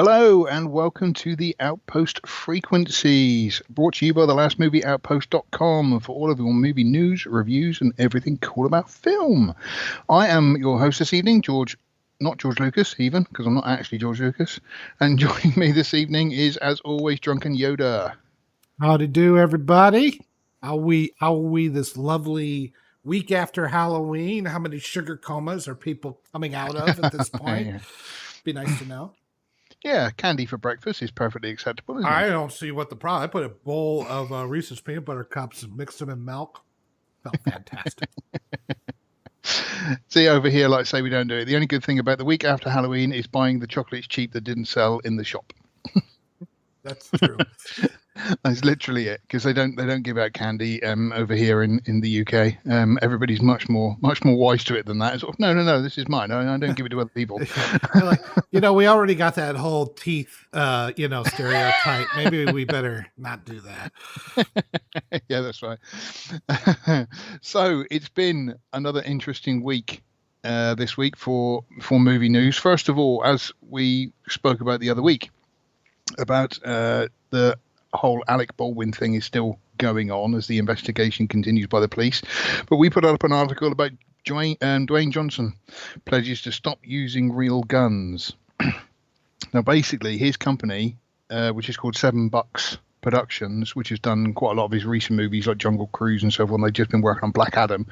Hello and welcome to the Outpost Frequencies, brought to you by thelastmovieoutpost.com for all of your movie news, reviews, and everything cool about film. I am your host this evening, not George Lucas, even, because I'm not actually George Lucas. And joining me this evening is, as always, Drunken Yoda. Howdy do, everybody. How are we this lovely week after Halloween? How many sugar comas are people coming out of at this point? Yeah. Be nice to know. Yeah, candy for breakfast is perfectly acceptable, isn't I it? don't see what the problem. I put a bowl of Reese's peanut butter cups and mixed them in milk. Felt fantastic. See, over here, like I say, we don't do it. The only good thing about the week after Halloween is buying the chocolates cheap that didn't sell in the shop. That's true. That's literally it, because they don't give out candy over here in the UK. Everybody's much more wise to it than that. It's sort of, no, this is mine. I don't give it to other people. Like, we already got that whole teeth, stereotype. Maybe we better not do that. Yeah, that's right. So it's been another interesting week this week for movie news. First of all, as we spoke about the other week, about the whole Alec Baldwin thing is still going on as the investigation continues by the police. But we put up an article about Dwayne Johnson pledges to stop using real guns. Now, basically, his company, which is called $7 Productions, which has done quite a lot of his recent movies like Jungle Cruise and so on, they've just been working on Black Adam.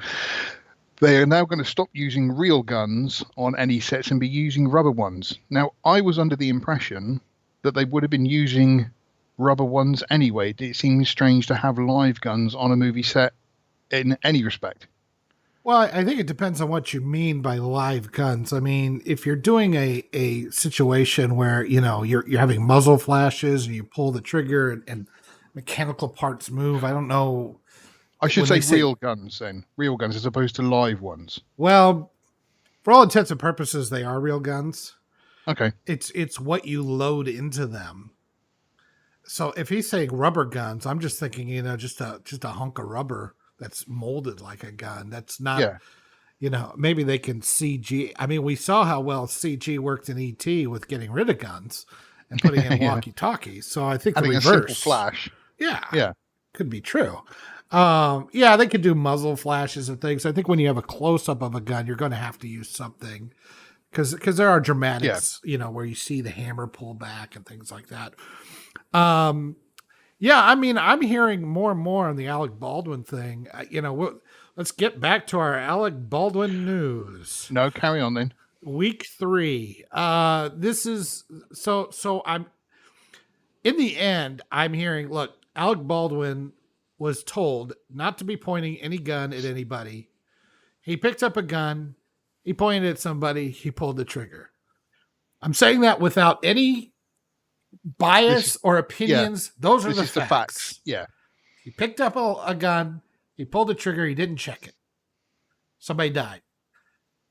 They are now going to stop using real guns on any sets and be using rubber ones. Now, I was under the impression that they would have been using rubber ones anyway. It seems strange to have live guns on a movie set in any respect. Well, I think it depends on what you mean by live guns. I mean, if you're doing a situation where, you're having muzzle flashes and you pull the trigger and mechanical parts move, I don't know. I should say real guns then. Real guns as opposed to live ones. Well, for all intents and purposes, they are real guns. Okay. It's what you load into them. So if he's saying rubber guns, I'm just thinking, just a hunk of rubber that's molded like a gun. That's not, maybe they can CG. I mean, we saw how well CG worked in ET with getting rid of guns and putting in walkie-talkies. So I think having the reverse. A simple flash. Yeah. Could be true. They could do muzzle flashes and things. I think when you have a close-up of a gun, you're going to have to use something. Because there are dramatics, where you see the hammer pull back and things like that. I mean, I'm hearing more and more on the Alec Baldwin thing. Let's get back to our Alec Baldwin news. No, carry on then. Week 3. This is so I'm in the end. I'm hearing, look, Alec Baldwin was told not to be pointing any gun at anybody. He picked up a gun. He pointed at somebody. He pulled the trigger. I'm saying that without any bias or opinions. Those are the facts. Yeah. He picked up a gun. He pulled the trigger. He didn't check it. Somebody died.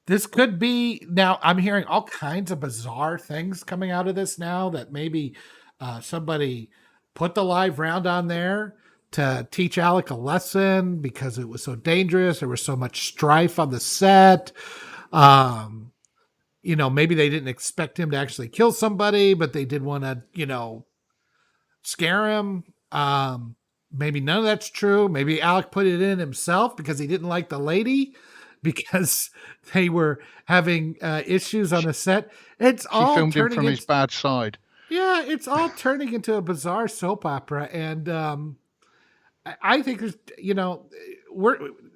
This could be, now I'm hearing all kinds of bizarre things coming out of this now, that maybe somebody put the live round on there to teach Alec a lesson because it was so dangerous. There was so much strife on the set. Maybe they didn't expect him to actually kill somebody, but they did want to, scare him. Maybe none of that's true. Maybe Alec put it in himself because he didn't like the lady, because they were having issues on the set. She filmed him from his bad side. Yeah, it's all turning into a bizarre soap opera. And I think there's,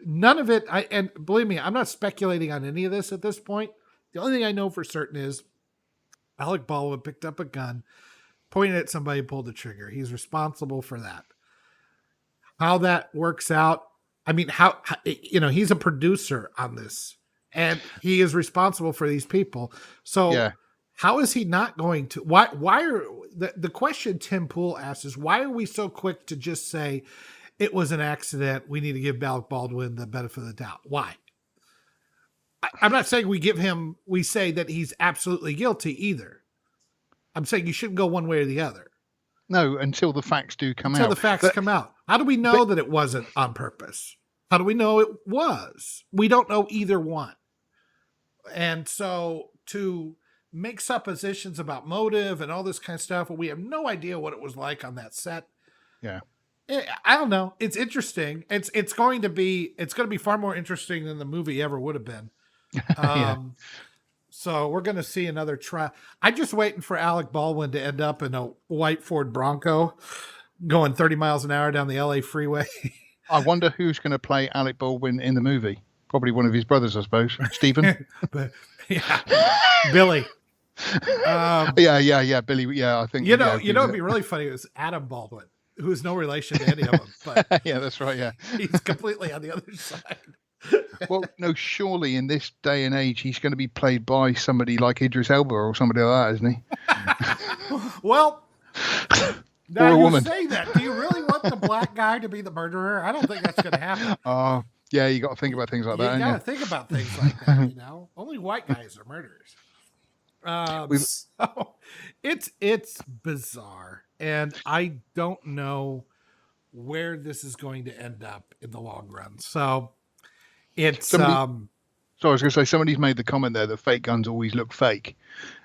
none of it. And believe me, I'm not speculating on any of this at this point. The only thing I know for certain is Alec Baldwin picked up a gun, pointed at somebody, pulled the trigger. He's responsible for that. How that works out, I mean, how he's a producer on this, and he is responsible for these people. So how is he not going to? Why are the question Tim Pool asks is, why are we so quick to just say it was an accident? We need to give Alec Baldwin the benefit of the doubt. Why? I'm not saying we say that he's absolutely guilty either. I'm saying you shouldn't go one way or the other. No, until the facts do come out. Until the facts come out. How do we know that it wasn't on purpose? How do we know it was? We don't know either one. And so to make suppositions about motive and all this kind of stuff, but we have no idea what it was like on that set. Yeah. I don't know. It's interesting. It's going to be far more interesting than the movie ever would have been. Yeah. So we're going to see another try. I'm just waiting for Alec Baldwin to end up in a white Ford Bronco going 30 miles an hour down the LA freeway. I wonder who's going to play Alec Baldwin in the movie. Probably one of his brothers, I suppose. Stephen? But yeah, Billy. Yeah. Billy. Yeah, I think. It'd be really funny. It was Adam Baldwin, who's no relation to any of them, but yeah, that's right. Yeah, he's completely on the other side. Well, no, surely in this day and age, he's going to be played by somebody like Idris Elba or somebody like that, isn't he? Well, now or a you woman. say that. Do you really want the black guy to be the murderer? I don't think that's going to happen. Oh, yeah, you got to think about things like that. You got to think about things like that. Only white guys are murderers. So it's bizarre, and I don't know where this is going to end up in the long run. So it's So I was going to say, somebody's made the comment there that fake guns always look fake,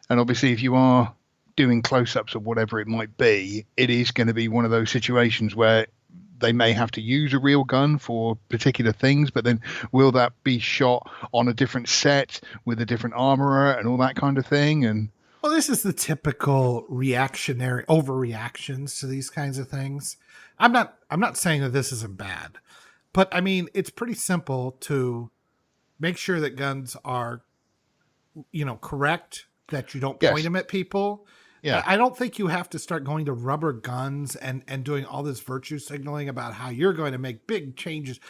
and obviously, if you are doing close-ups or whatever it might be, it is going to be one of those situations where they may have to use a real gun for particular things, but then will that be shot on a different set with a different armorer and all that kind of thing? And well, this is the typical reactionary overreactions to these kinds of things. I'm not saying that this isn't bad, but I mean, it's pretty simple to make sure that guns are, correct, that you don't point them at people. Yeah. I don't think you have to start going to rubber guns and doing all this virtue signaling about how you're going to make big changes.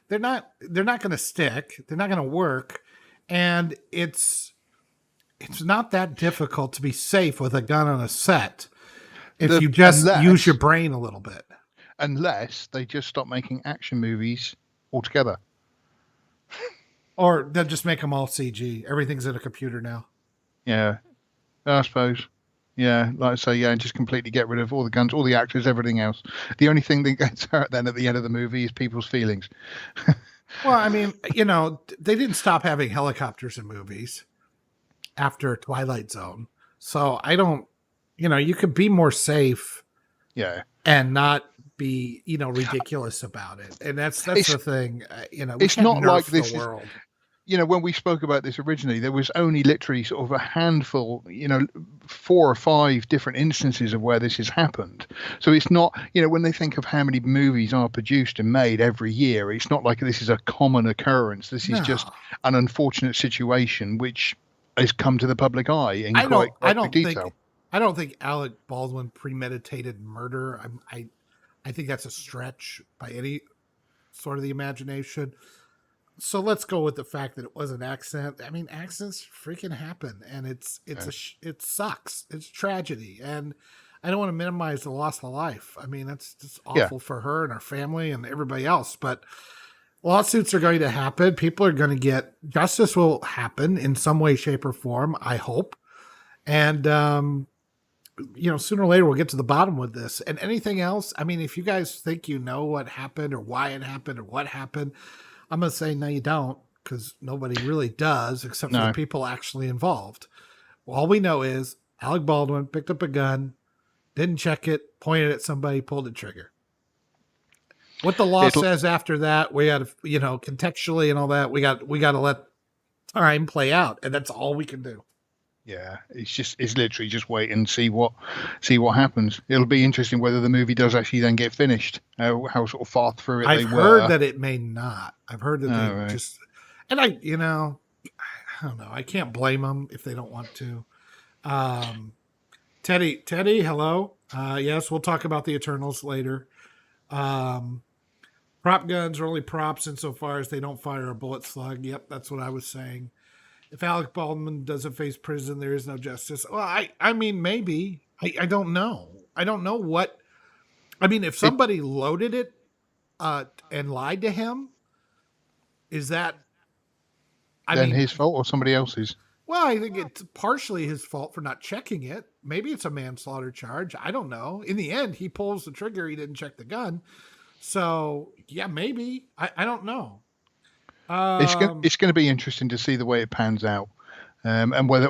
They're not going to stick. They're not going to work. And it's not that difficult to be safe with a gun on a set if you just use your brain a little bit. Unless they just stop making action movies altogether. Or they'll just make them all CG. Everything's in a computer now. Yeah, I suppose. Yeah, like I say, and just completely get rid of all the guns, all the actors, everything else. The only thing that gets hurt then at the end of the movie is people's feelings. Well, I mean, they didn't stop having helicopters in movies after Twilight Zone. So I don't, you could be more safe. Yeah. And not be, ridiculous about it. And that's the thing, it's not like this world. When we spoke about this originally, there was only literally sort of a handful, 4 or 5 different instances of where this has happened. So it's not, when they think of how many movies are produced and made every year, it's not like this is a common occurrence. This is just an unfortunate situation which has come to the public eye in quite detail. I don't think Alec Baldwin premeditated murder. I think that's a stretch by any sort of the imagination. So let's go with the fact that it was an accident. I mean, accidents freaking happen, and it sucks. It's tragedy, and I don't want to minimize the loss of life. I mean, that's just awful for her and her family and everybody else. But lawsuits are going to happen. People are going to get justice. Will happen in some way, shape, or form. I hope, and sooner or later we'll get to the bottom with this. And anything else, I mean, if you guys think what happened or why it happened or what happened, I'm going to say, no, you don't, because nobody really does except for the people actually involved. Well, all we know is Alec Baldwin picked up a gun, didn't check it, pointed at somebody, pulled the trigger. What the law says after that, we got to, contextually and all that, we got to let time play out. And that's all we can do. Yeah, it's literally just wait and see what happens. It'll be interesting whether the movie does actually then get finished. How sort of far through it I've heard that it may not. I've heard that they just, and I don't know. I can't blame them if they don't want to. Teddy, hello. Yes, we'll talk about the Eternals later. Prop guns are only props insofar as they don't fire a bullet slug. Yep, that's what I was saying. If Alec Baldwin doesn't face prison, there is no justice. Well, I mean, maybe. I don't know. I don't know what. I mean, if somebody loaded it and lied to him, is that his fault or somebody else's? Well, I think it's partially his fault for not checking it. Maybe it's a manslaughter charge. I don't know. In the end, he pulls the trigger. He didn't check the gun. So, yeah, maybe. I don't know. It's going to be interesting to see the way it pans out. And whether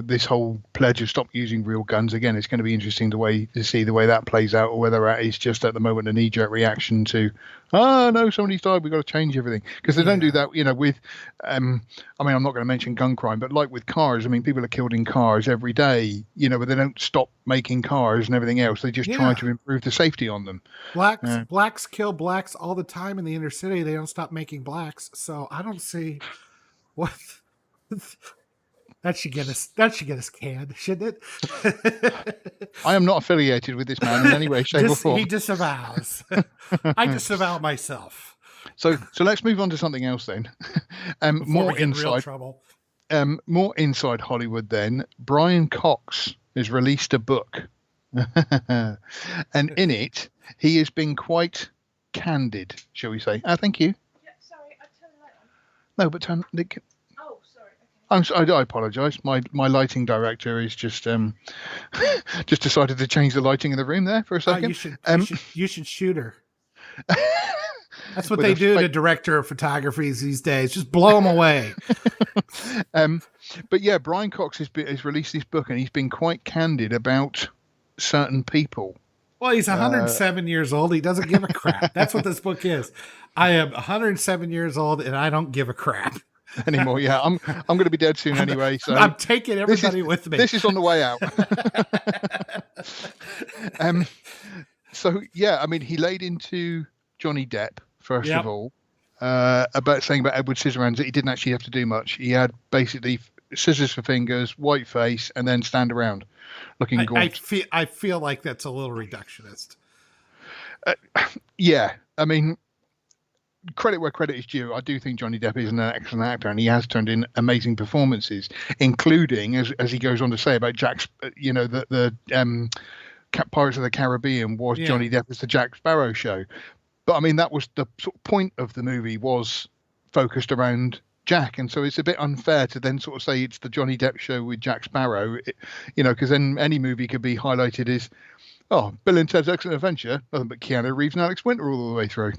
this whole pledge of stop using real guns again, it's going to be interesting to see the way that plays out, or whether that is just at the moment a knee-jerk reaction to, oh no, somebody's died, we've got to change everything, because they don't do that, with I mean, I'm not going to mention gun crime, but like with cars, I mean, people are killed in cars every day, but they don't stop making cars and everything else. They just try to improve the safety on them. Blacks kill blacks all the time in the inner city. They don't stop making blacks. So I don't see what that should get us canned, shouldn't it? I am not affiliated with this man in any way, shape, or form. He disavows. I disavow myself. So let's move on to something else then. More inside trouble. More inside Hollywood then. Brian Cox has released a book. And in it, he has been quite candid, shall we say. Thank you. Yeah, sorry, I turned the light on. No, but turn... Oh, sorry. Okay. I apologise. My lighting director is just just decided to change the lighting in the room there for a second. You should shoot her. That's what they do to director of photography these days. Just blow them away. But yeah, Brian Cox has released this book, and he's been quite candid about certain people. Well, he's 107 years old. He doesn't give a crap. That's what this book is. I am 107 years old, and I don't give a crap anymore. Yeah, I'm going to be dead soon anyway. So I'm taking everybody with me. This is on the way out. So yeah, I mean, he laid into Johnny Depp first of all about Edward Scissorhands that he didn't actually have to do much. He had basically scissors for fingers, white face, and then stand around looking gaunt. I feel like that's a little reductionist. Yeah, I mean, credit where credit is due. I do think Johnny Depp is an excellent actor, and he has turned in amazing performances, including, as he goes on to say about Jack's, the Pirates of the Caribbean was Johnny Depp as the Jack Sparrow show. But I mean, that was the sort of point of the movie, was focused around Jack, and so it's a bit unfair to then sort of say it's the Johnny Depp show with Jack Sparrow, because then any movie could be highlighted as, oh, Bill and Ted's Excellent Adventure, nothing but Keanu Reeves and Alex Winter all the way through.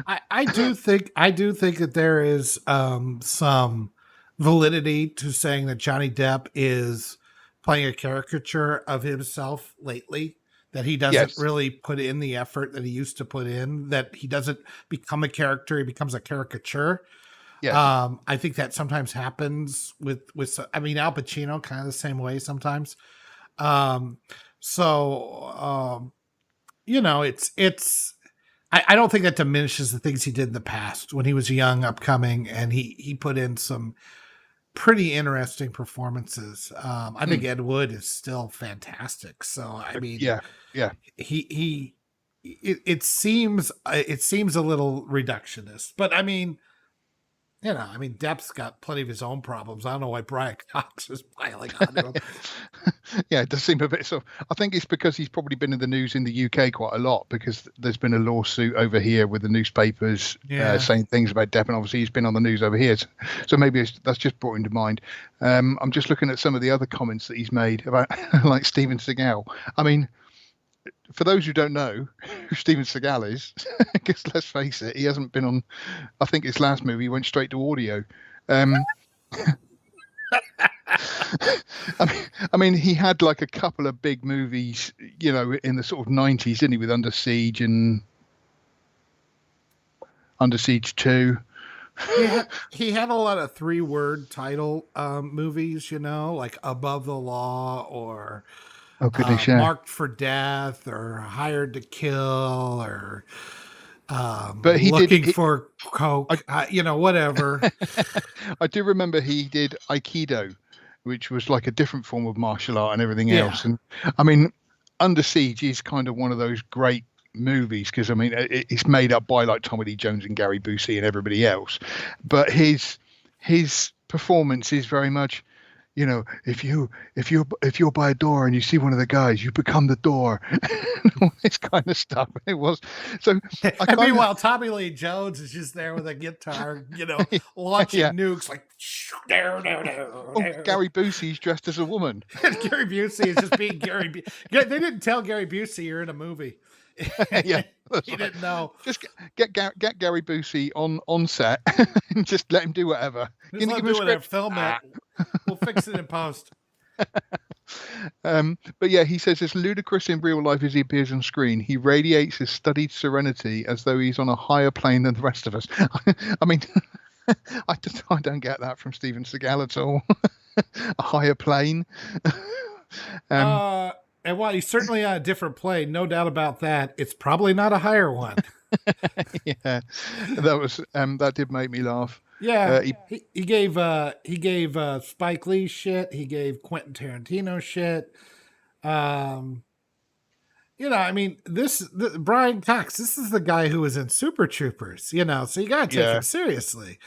I do think that there is some validity to saying that Johnny Depp is playing a caricature of himself lately, that he doesn't really put in the effort that he used to put in, that he doesn't become a character, he becomes a caricature. Yes. I think that sometimes happens with I mean, Al Pacino kind of the same way sometimes. It's I don't think that diminishes the things he did in the past when he was young, upcoming, and he put in some pretty interesting performances. I think Ed Wood is still fantastic. So I mean, it seems a little reductionist, but I mean, Depp's got plenty of his own problems. I don't know why Brian Cox is piling on him. Yeah, it does seem a bit so. I think it's because he's probably been in the news in the UK quite a lot, because there's been a lawsuit over here with the newspapers saying things about Depp, and obviously he's been on the news over here. So maybe that's just brought him to mind. I'm just looking at some of the other comments that he's made about like Steven Seagal. I mean, for those who don't know who Steven Seagal is, because let's face it, he hasn't been on, I think his last movie he went straight to audio. I mean, he had like a couple of big movies, in the sort of 90s, didn't he, with Under Siege and Under Siege 2. He had a lot of 3-word title movies, like Above the Law, or Marked for Death, or Hired to Kill, or but he Looking for Coke, whatever. I do remember he did Aikido, which was like a different form of martial art and everything else. And I mean, Under Siege is kind of one of those great movies, because I mean, it's made up by like Tommy Lee Jones and Gary Busey and everybody else, but his performance is very much, if you're by a door and you see one of the guys, you become the door. All this kind of stuff. It was so. Meanwhile, Tommy Lee Jones is just there with a guitar, launching nukes like. Gary Busey's dressed as a woman. Gary Busey is just being Gary. They didn't tell Gary Busey you're in a movie. Yeah, that's He right. didn't know. Just get Gary Busey on set and just let him do whatever. Just Can you let him give him a do whatever. script? Film it. We'll fix it in post. But yeah, he says as ludicrous in real life as he appears on screen, he radiates his studied serenity as though he's on a higher plane than the rest of us. I mean, I don't get that from Steven Seagal at all. A higher plane. And while he's certainly on a different plane, no doubt about that, it's probably not a higher one. Yeah, that did make me laugh. Yeah, he gave Spike Lee shit. He gave Quentin Tarantino shit. I mean, Brian Cox. This is the guy who was in Super Troopers. So you gotta take him seriously.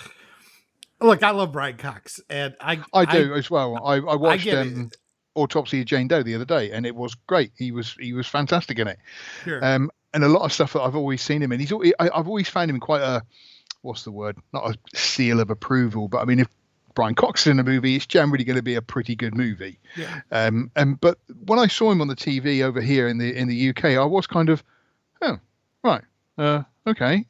Look, I love Brian Cox, and I do as well. I watched Autopsy of Jane Doe the other day, and it was great. He was fantastic in it. Sure. And a lot of stuff that I've always seen him in. I've always found him quite a, what's the word? Not a seal of approval, but I mean, if Brian Cox is in a movie, it's generally going to be a pretty good movie. Yeah. But when I saw him on the TV over here in the UK, I was kind of, oh, right, okay.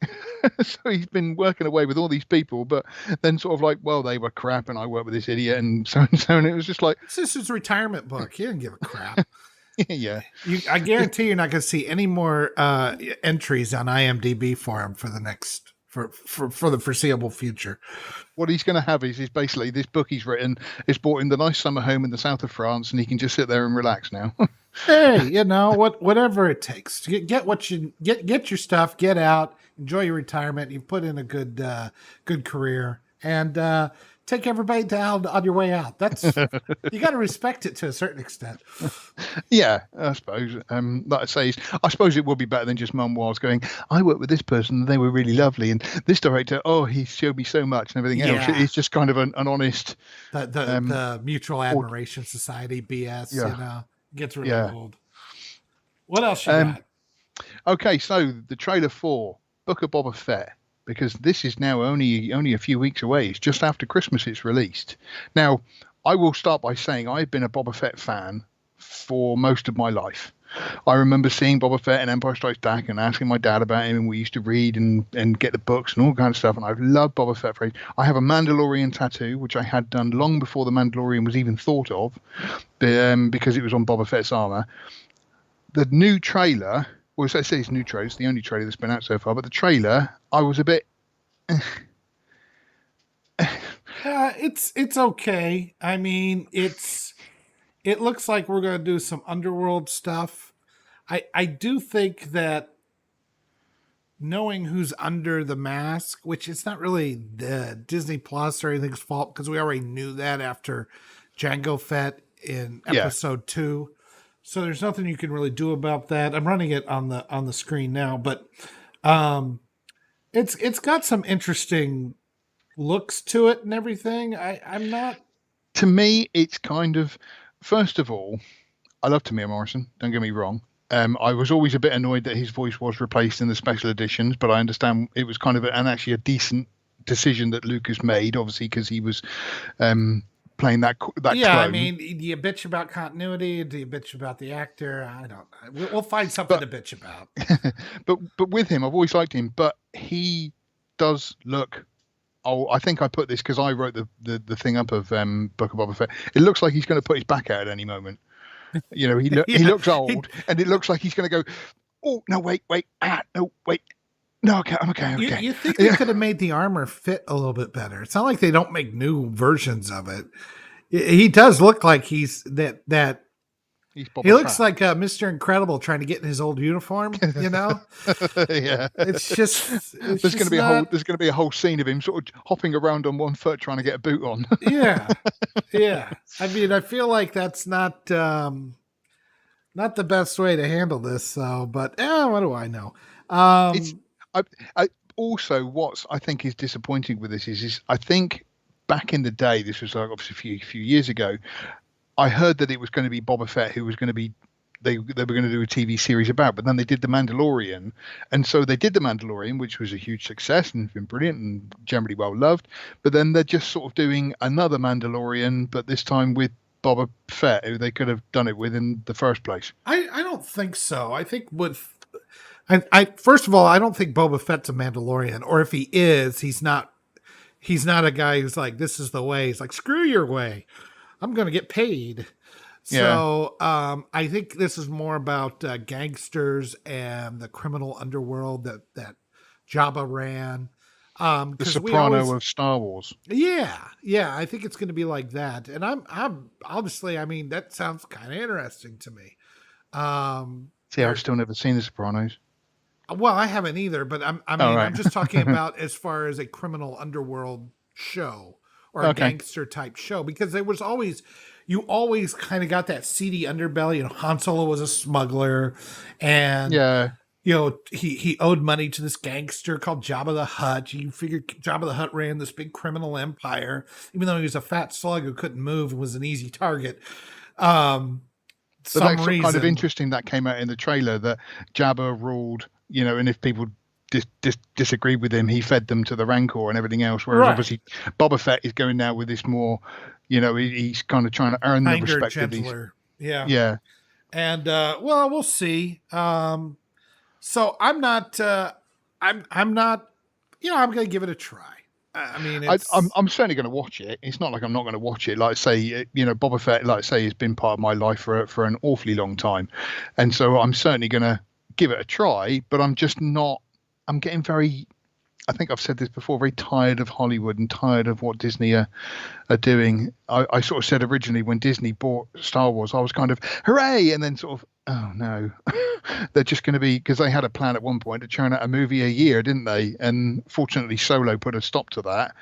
So he's been working away with all these people, but then sort of like, well, they were crap, and I worked with this idiot, and so, and it was just like, this is his retirement book. He didn't give a crap. Yeah. I guarantee you're not going to see any more entries on IMDb for him for the next for the foreseeable future. What he's going to have is basically this book he's written is bought in the nice summer home in the south of France, and he can just sit there and relax now. Hey, whatever it takes to get your stuff, get out, enjoy your retirement. You've put in a good career, and take everybody down on your way out. That's you got to respect it to a certain extent. Yeah, I suppose. Like I say, I suppose it would be better than just memoirs going, I worked with this person and they were really lovely, and this director, he showed me so much and everything else. It's just kind of an honest the mutual admiration society BS. Gets really old. What else you got? Okay, so the trailer for Book of Boba Fett, because this is now only a few weeks away. It's just after Christmas it's released. Now, I will start by saying I've been a Boba Fett fan for most of my life. I remember seeing Boba Fett in Empire Strikes Back and asking my dad about him, and we used to read and get the books and all kinds of stuff, and I've loved Boba Fett for ages. I have a Mandalorian tattoo, which I had done long before the Mandalorian was even thought of, because it was on Boba Fett's armor. The new trailer, well, I say it's new trailer, it's the only trailer that's been out so far, but the trailer, I was a bit... It's okay. I mean, it looks like we're going to do some underworld stuff. I do think that knowing who's under the mask, which it's not really the Disney Plus or anything's fault, because we already knew that after Jango Fett in episode 2. So there's nothing you can really do about that. I'm running it on the screen now, but it's got some interesting looks to it and everything. I'm not. To me, it's kind of, first of all, I love Tamir Morrison. Don't get me wrong. I was always a bit annoyed that his voice was replaced in the special editions, but I understand it was kind of actually a decent decision that Lucas made, obviously, because he was playing that yeah, clone. I mean, do you bitch about continuity? Do you bitch about the actor? I don't know. We'll find something to bitch about. but with him, I've always liked him, but he does look... Oh, I think I put this because I wrote the thing up of Book of Boba Fett. It looks like he's going to put his back out at any moment. He looks old, and it looks like he's going to go, oh, no, wait, no, wait. No, okay, I'm okay. You think they could have made the armor fit a little bit better? It's not like they don't make new versions of it. He does look like he's that. He looks like Mr. Incredible trying to get in his old uniform. Yeah. It's just. There's going to be a whole scene of him sort of hopping around on one foot trying to get a boot on. Yeah. I mean, I feel like that's not the best way to handle this. So, but what do I know? I also, what I think is disappointing with this is I think back in the day, this was like obviously a few years ago, I heard that it was going to be Boba Fett who was going to be they were going to do a TV series about, but then they did The Mandalorian, and so they did The Mandalorian, which was a huge success and been brilliant and generally well loved. But then they're just sort of doing another Mandalorian, but this time with Boba Fett, who they could have done it with in the first place. I don't think so. I think I first of all, I don't think Boba Fett's a Mandalorian, or if he is, he's not. He's not a guy who's like, this is the way. He's like, screw your way. I'm going to get paid. Yeah. So I think this is more about gangsters and the criminal underworld that Jabba ran. The Soprano of Star Wars. Yeah, I think it's going to be like that. And I'm obviously, I mean, that sounds kind of interesting to me. See, I've still never seen The Sopranos. Well, I haven't either, but I'm just talking about as far as a criminal underworld show or a gangster type show, because you always kind of got that seedy underbelly. You know, Han Solo was a smuggler, and you know, he owed money to this gangster called Jabba the Hutt. You figured Jabba the Hutt ran this big criminal empire, even though he was a fat slug who couldn't move and was an easy target. But that's kind of interesting that came out in the trailer that Jabba ruled, you know, and if people disagreed with him, he fed them to the Rancor and everything else. Whereas obviously Boba Fett is going now with this more, you know, he's kind of trying to earn the respect of these. Yeah. And well, we'll see. So I'm not, I'm not, you know, I'm going to give it a try. I mean, I'm certainly going to watch it. It's not like I'm not going to watch it. Like I say, you know, Boba Fett, like I say, has been part of my life for an awfully long time, and so I'm certainly going to give it a try. But I'm just not. I'm getting very. I think I've said this before. Very tired of Hollywood and tired of what Disney are doing. I sort of said originally when Disney bought Star Wars, I was kind of hooray, and then sort of oh no, they're just going to be, because they had a plan at one point to churn out a movie a year, didn't they? And fortunately, Solo put a stop to that.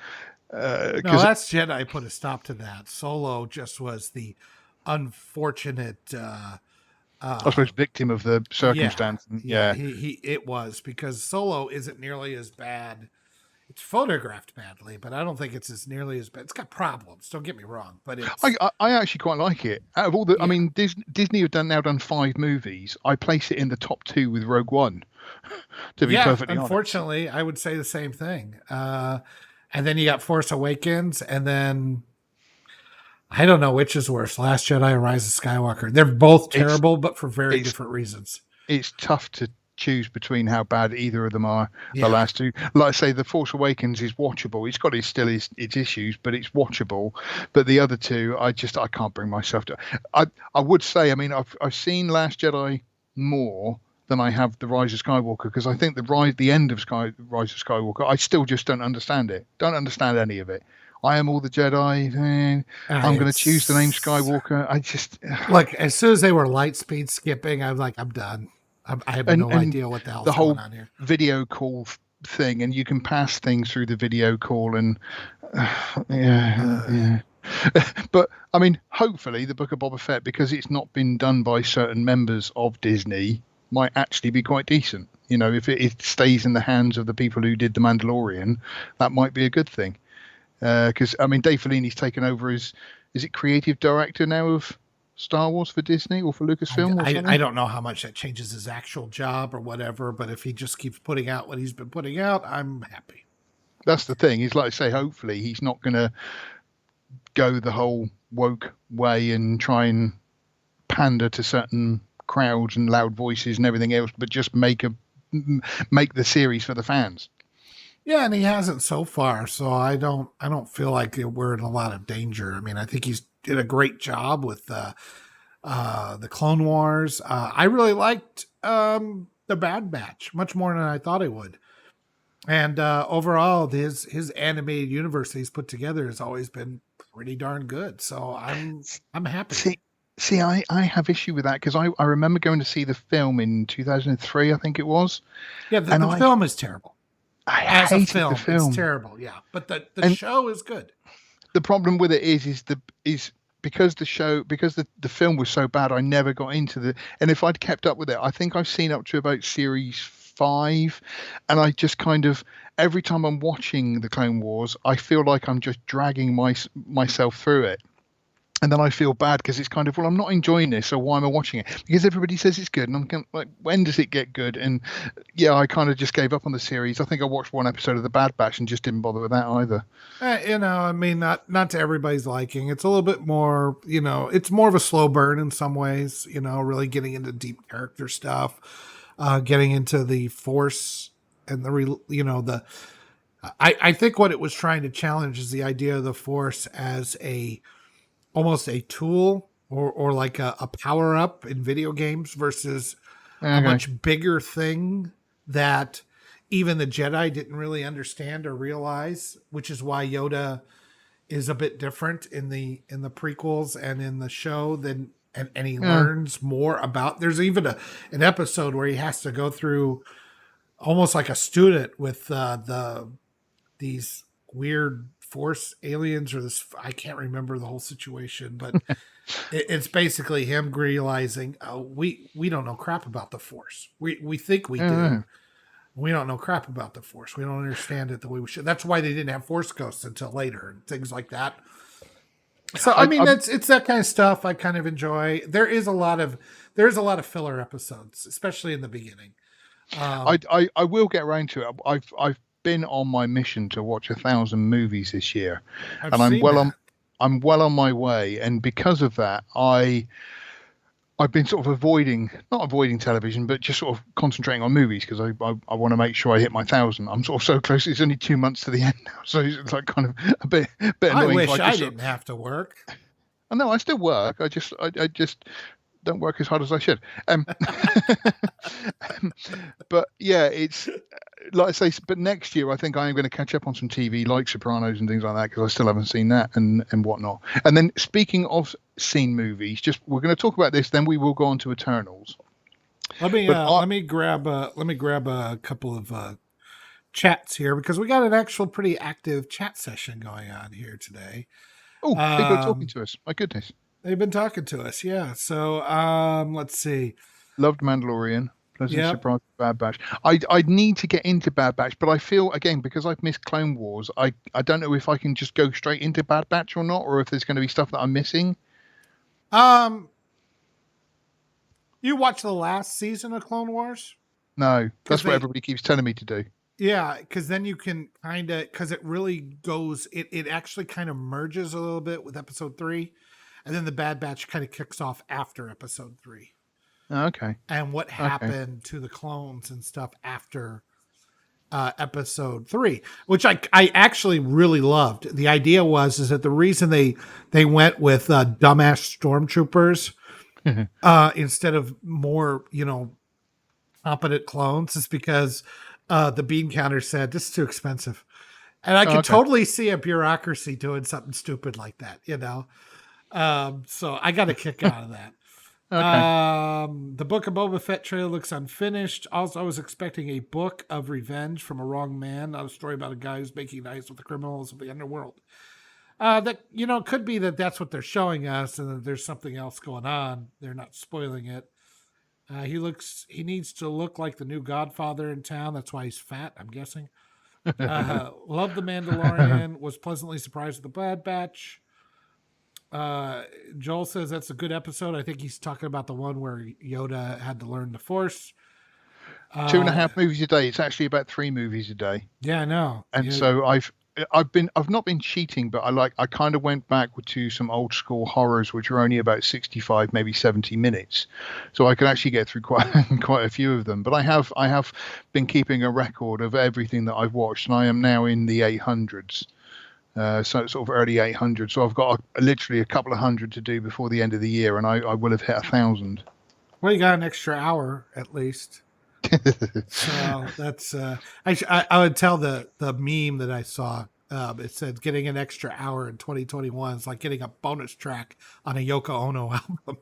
No, Last Jedi put a stop to that. Solo just was the unfortunate. I suppose victim of the circumstance. Yeah. It was, because Solo isn't nearly as bad. It's photographed badly, but I don't think it's as nearly as bad. It's got problems. Don't get me wrong, but it's. I actually quite like it. Out of all the, I mean, Disney have now done 5 movies. I place it in the top 2 with Rogue One. To be perfectly honest. Unfortunately, I would say the same thing. And then you got Force Awakens, and then I don't know which is worse, Last Jedi or Rise of Skywalker. They're both terrible, but for very different reasons. It's tough to choose between how bad either of them are. The last 2, like I say, The Force Awakens is watchable. It's got its issues, but it's watchable. But the other 2, I can't bring myself to. I would say, I mean, I've seen Last Jedi more than I have The Rise of Skywalker, because I think the end of Rise of Skywalker, I still just don't understand it. Don't understand any of it. I am all the Jedi. I'm going to choose the name Skywalker. I just like, as soon as they were light speed skipping, I'm like, I'm done. I have no idea what the hell's going on here. Video call thing, and you can pass things through the video call, and But I mean, hopefully, the Book of Boba Fett, because it's not been done by certain members of Disney, might actually be quite decent. You know, if it stays in the hands of the people who did The Mandalorian, that might be a good thing. Because I mean, Dave Filoni's taken over as, is it creative director now of Star Wars for Disney or for Lucasfilm? I don't know how much that changes his actual job or whatever, but if he just keeps putting out what he's been putting out, I'm happy. That's the thing. Is like I say, hopefully he's not going to go the whole woke way and try and pander to certain crowds and loud voices and everything else, but just make the series for the fans. Yeah, and he hasn't so far, so I don't feel like we're in a lot of danger. I mean, I think he's did a great job with the Clone Wars. I really liked the Bad Batch much more than I thought I would. And overall, his animated universe he's put together has always been pretty darn good. So I'm happy. See, I have issue with that, because I remember going to see the film in 2003, I think it was. Yeah, the film is terrible. As a film, it's terrible. Yeah, but the show is good. The problem with it is because the film was so bad, I never got into the. And if I'd kept up with it, I think I've seen up to about series 5, and I just kind of, every time I'm watching the Clone Wars, I feel like I'm just dragging myself through it. And then I feel bad, because it's kind of, well, I'm not enjoying this, so why am I watching it? Because everybody says it's good, and I'm kind of like, when does it get good? And yeah, I kind of just gave up on the series. I think I watched one episode of The Bad Batch and just didn't bother with that either. I mean, not to everybody's liking. It's a little bit more, it's more of a slow burn in some ways, really getting into deep character stuff. getting into the Force and I think what it was trying to challenge is the idea of the Force as almost a tool or like a power up in video games versus a much bigger thing that even the Jedi didn't really understand or realize, which is why Yoda is a bit different in the prequels and in the show than and he learns more about. There's even an episode where he has to go through almost like a student with these weird Force aliens or this. I can't remember the whole situation, but it's basically him realizing we don't know crap about the Force. We think we do. We don't know crap about the Force. We don't understand it the way we should. That's why they didn't have Force ghosts until later and things like that. So I mean, it's that kind of stuff I kind of enjoy. There's a lot of filler episodes, especially in the beginning. I will get around to it. I've been on my mission to watch 1,000 movies this year, and I'm well on my way. And because of that, I've been sort of not avoiding television, but just sort of concentrating on movies because I want to make sure I hit my 1,000. I'm sort of so close. It's only 2 months to the end now, so it's like kind of a bit annoying. I wish I didn't have to work. I know I still work. I just don't work as hard as I should. But yeah, it's like I say. But next year, I think I am going to catch up on some TV like Sopranos and things like that because I still haven't seen that and whatnot. And then speaking of seen movies, we're going to talk about this. Then we will go on to Eternals. Let me grab a couple of chats here because we got an actual pretty active chat session going on here today. Oh, people are talking to us. My goodness. They've been talking to us, yeah. So let's see. Loved Mandalorian. Pleasant surprise. Bad Batch. I'd need to get into Bad Batch, but I feel again because I've missed Clone Wars. I don't know if I can just go straight into Bad Batch or not, or if there's going to be stuff that I'm missing. You watched the last season of Clone Wars? No, that's what everybody keeps telling me to do. Yeah, because then you can because it really goes. It actually kind of merges a little bit with episode 3. And then the Bad Batch kind of kicks off after episode 3. Oh, okay. And what happened to the clones and stuff after episode 3, which I actually really loved. The idea is that the reason they went with dumbass stormtroopers instead of more, competent clones is because the bean counter said, this is too expensive. And I can totally see a bureaucracy doing something stupid like that, so I got a kick out of that. The Book of Boba Fett trailer looks unfinished. Also, I was expecting a book of revenge from a wrong man, not a story about a guy who's making nice with the criminals of the underworld. That could be that's what they're showing us, and that there's something else going on. They're not spoiling it. He needs to look like the new Godfather in town. That's why he's fat, I'm guessing. Love the Mandalorian. Was pleasantly surprised with the Bad Batch. Joel says that's a good episode. I think he's talking about the one where Yoda had to learn the Force. 2.5 movies a day. It's actually about 3 movies a day. Yeah, I know. And so I've not been cheating, but I kind of went back to some old school horrors, which are only about 65, maybe 70 minutes. So I can actually get through quite a few of them. But I have been keeping a record of everything that I've watched, and I am now in the 800s. So sort of early 800. So I've got literally a couple of hundred to do before the end of the year, and I will have hit 1,000. Well, you got an extra hour at least. So that's I would tell the meme that I saw. It said getting an extra hour in 2021 is like getting a bonus track on a Yoko Ono album.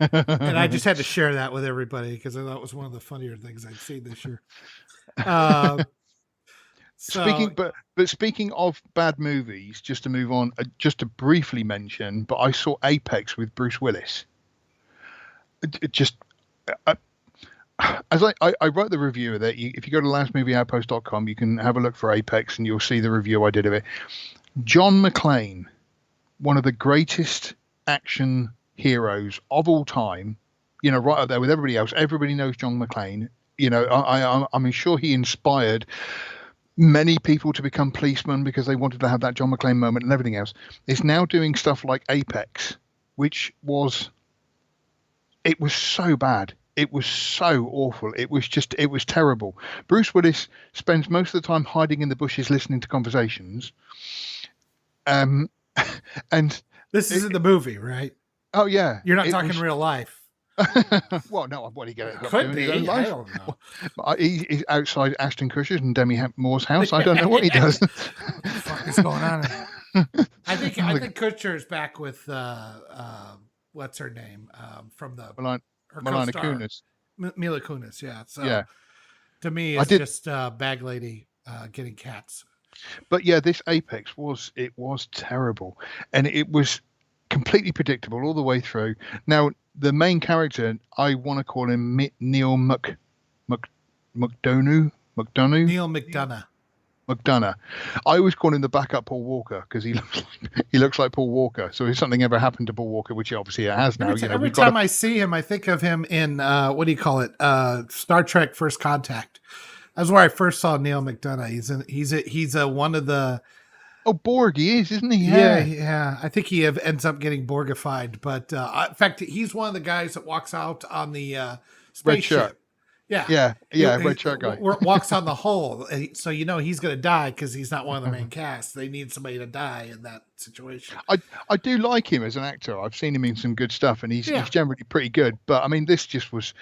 And I just had to share that with everybody because I thought it was one of the funnier things I'd seen this year. Speaking of bad movies, just to move on, just to briefly mention, but I saw Apex with Bruce Willis. As I wrote the review of that. If you go to lastmovieoutpost.com, you can have a look for Apex and you'll see the review I did of it. John McClane, one of the greatest action heroes of all time, right up there with everybody else. Everybody knows John McClane. I'm sure he inspired many people to become policemen because they wanted to have that John McClane moment and everything else. Is now doing stuff like Apex, which was so bad. It was so awful. It was terrible. Bruce Willis spends most of the time hiding in the bushes listening to conversations. And this is in the movie, right? Oh yeah, you're not talking real life. Well, no, what do you get? It could be. I don't know. He's outside Ashton Kutcher's and Demi Moore's house. I don't know what he does. What the fuck is going on? I think Kutcher is back with what's her name from the Mila Kunis. Mila Kunis, yeah. So yeah. To me, it's just bag lady getting cats. But yeah, this Apex was terrible, and it was completely predictable all the way through. Now, the main character, I want to call him Neil McDonough. Neil McDonough. McDonough. I always call him the backup Paul Walker because he looks like Paul Walker. So if something ever happened to Paul Walker, which obviously it has now, every time I see him, I think of him in what do you call it? Star Trek: First Contact. That's where I first saw Neil McDonough. He's one of the. Oh, Borg, he is, isn't he? Yeah. I think he ends up getting Borgified, but in fact, he's one of the guys that walks out on the spaceship. Red shirt. Yeah, red shirt guy. Walks on the hull, so he's going to die because he's not one of the main cast. They need somebody to die in that situation. I do like him as an actor. I've seen him in some good stuff, and he's generally pretty good. But I mean, this just was.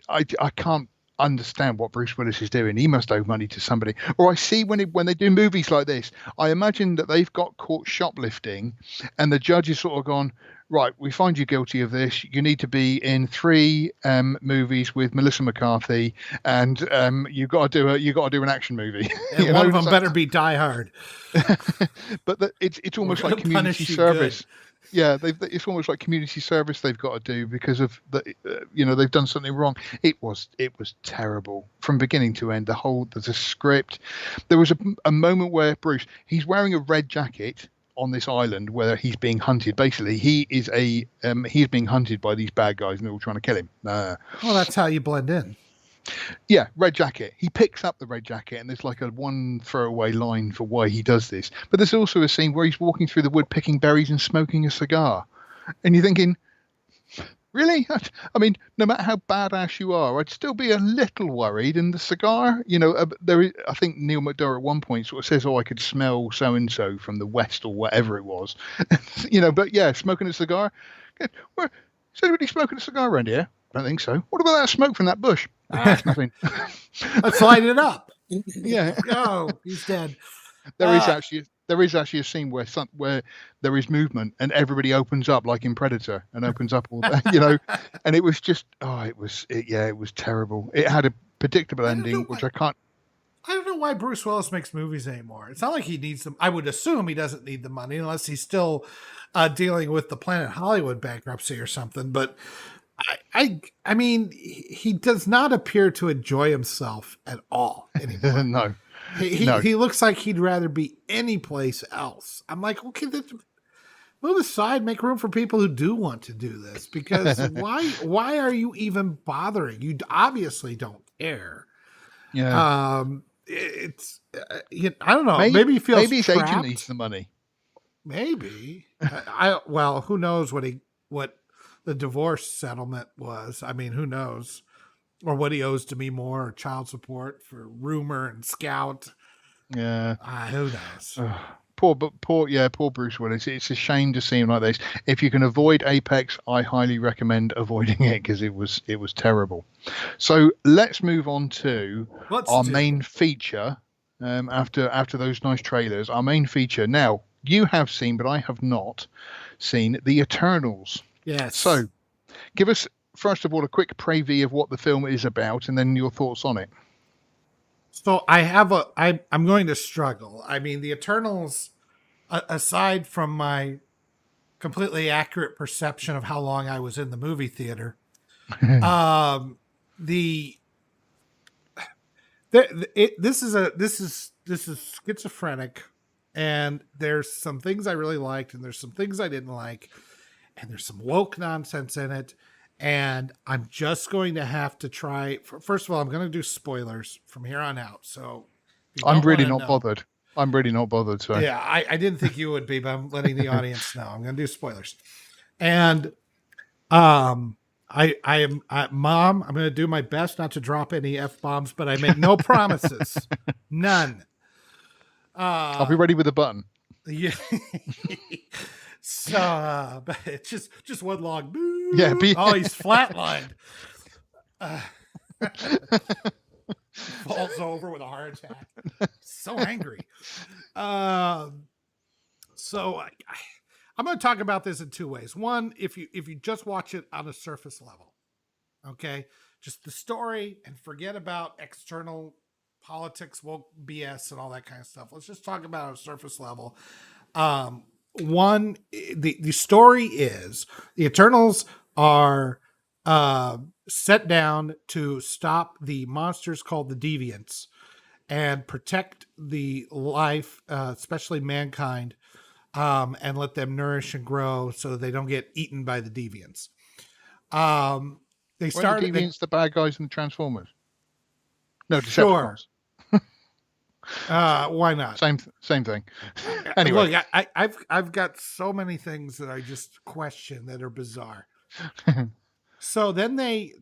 I can't understand what Bruce Willis is doing. He must owe money to somebody. Or I see when they do movies like this, I imagine that they've got caught shoplifting, and the judge is sort of gone, right, we find you guilty of this. You need to be in 3 movies with Melissa McCarthy, and you got to do an action movie. And one of them better be Die Hard. But it's almost like community service. Good. Yeah, it's almost like community service they've got to do because of they've done something wrong. It was terrible from beginning to end. There's a script. There was a moment where Bruce, he's wearing a red jacket on this island where he's being hunted. Basically, he's being hunted by these bad guys and they're all trying to kill him. Well, that's how you blend in. Yeah, red jacket. He picks up the red jacket, and there's like a one throwaway line for why he does this. But there's also a scene where he's walking through the wood picking berries and smoking a cigar. And you're thinking, really? I mean, no matter how badass you are, I'd still be a little worried. And the cigar, I think Neil McDonough at one point sort of says, I could smell so-and-so from the west or whatever it was. But yeah, smoking a cigar. Is anybody smoking a cigar around here? I don't think so. What about that smoke from that bush? That's nothing. Let's light it up. Yeah. Oh, he's dead. There is actually a scene where there is movement and everybody opens up like in Predator and opens up all that, and it was just it was terrible. It had a predictable ending, which I can't. I don't know why Bruce Willis makes movies anymore. It's not like he needs them. I would assume he doesn't need the money unless he's still dealing with the Planet Hollywood bankruptcy or something. But I mean, he does not appear to enjoy himself at all anymore. No. He looks like he'd rather be any place else. I'm like, okay, move aside, make room for people who do want to do this. Because why are you even bothering? You obviously don't care. Yeah. It's I don't know. Maybe he feels maybe his trapped. agent needs the money. Maybe. Well, who knows what the divorce settlement was. I mean, who knows? Or what he owes to me more, or child support for Rumor and Scout. Yeah. Who knows? Poor Bruce Willis. It's a shame to see him like this. If you can avoid Apex, I highly recommend avoiding it because it was terrible. So let's move on to our main feature. After those nice trailers, our main feature. Now, you have seen, but I have not seen The Eternals. Yes. So, give us first of all a quick preview of what the film is about, and then your thoughts on it. So I'm going to struggle. I mean, The Eternals, aside from my completely accurate perception of how long I was in the movie theater, this is schizophrenic, and there's some things I really liked, and there's some things I didn't like. And there's some woke nonsense in it. And I'm just going to have to try. First of all, I'm going to do spoilers from here on out. So I'm really not bothered. So yeah, I didn't think you would be, but I'm letting the audience know. I'm going to do spoilers. And I'm Mom, I'm going to do my best not to drop any F-bombs, but I make no promises. None. I'll be ready with a button. Yeah. So, but it's just one long. Boo. Yeah. Oh, he's flatlined. Falls over with a heart attack. So angry. So I'm going to talk about this in two ways. One, if you just watch it on a surface level, okay, just the story and forget about external politics, woke BS, and all that kind of stuff. Let's just talk about it on a surface level. One, the story is the Eternals are set down to stop the monsters called the Deviants and protect the life, especially mankind, and let them nourish and grow so they don't get eaten by the Deviants. They started the Deviants, the bad guys in the Transformers. No, sure. Decepticons. Why not? Same thing. Anyway, look, I've got so many things that I just question that are bizarre. So then they